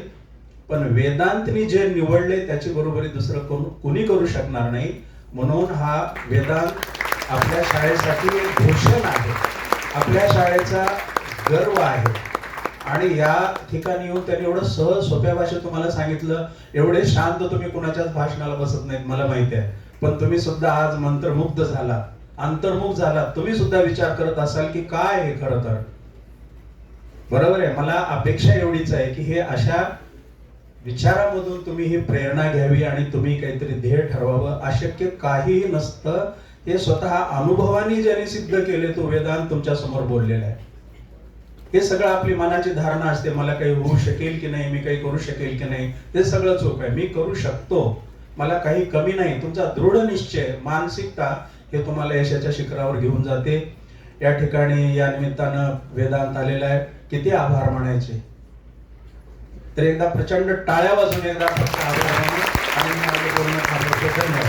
पण वेदांतनी जे निवडले त्याची बरोबरी दुसरं कुणी करू शकणार नाही. म्हणून हा वेदांत आपल्या शाळेसाठी एक भूषण आहे, आपल्या शाळेचा गर्व आहे. आणि या ठिकाणी येऊन त्यांनी एवढं सहज सोप्या भाषेत तुम्हाला सांगितलं. एवढे शांत तुम्ही कुणाच्याच भाषणाला बसत नाहीत मला माहिती आहे, पण तुम्ही सुद्धा आज मंत्रमुग्ध झाला, अंतर्मुख झाला. तुम्ही सुद्धा विचार करत असाल की काय हे खरं तर बरोबर आहे. मला अपेक्षा एवढीच आहे की हे अशा विचारामधून तुम्ही ही प्रेरणा घ्यावी आणि तुम्ही काहीतरी ध्येय ठरवावं. अशक्य काहीही नसतं. हे स्वतः अनुभवाने ज्यांनी सिद्ध केले तो वेदांत तुमच्या समोर बोललेला आहे. हे सगळं आपली मनाची धारणा असते, मला काही होऊ शकेल की नाही, मी काही करू शकेल की नाही, ते सगळं चूक आहे. मी करू शकतो, मला काही कमी नाही. तुमचा दृढ निश्चय, मानसिकता हे तुम्हाला यशाच्या शिखरावर घेऊन जाते. या ठिकाणी या निमित्तानं वेदांत आलेला आहे. किती आभार मानायचे. तर एकदा प्रचंड टाळ्या वाजून एकदा फक्त आभार मानू आणि मी माझं बोलणं थांबवतो. धन्यवाद.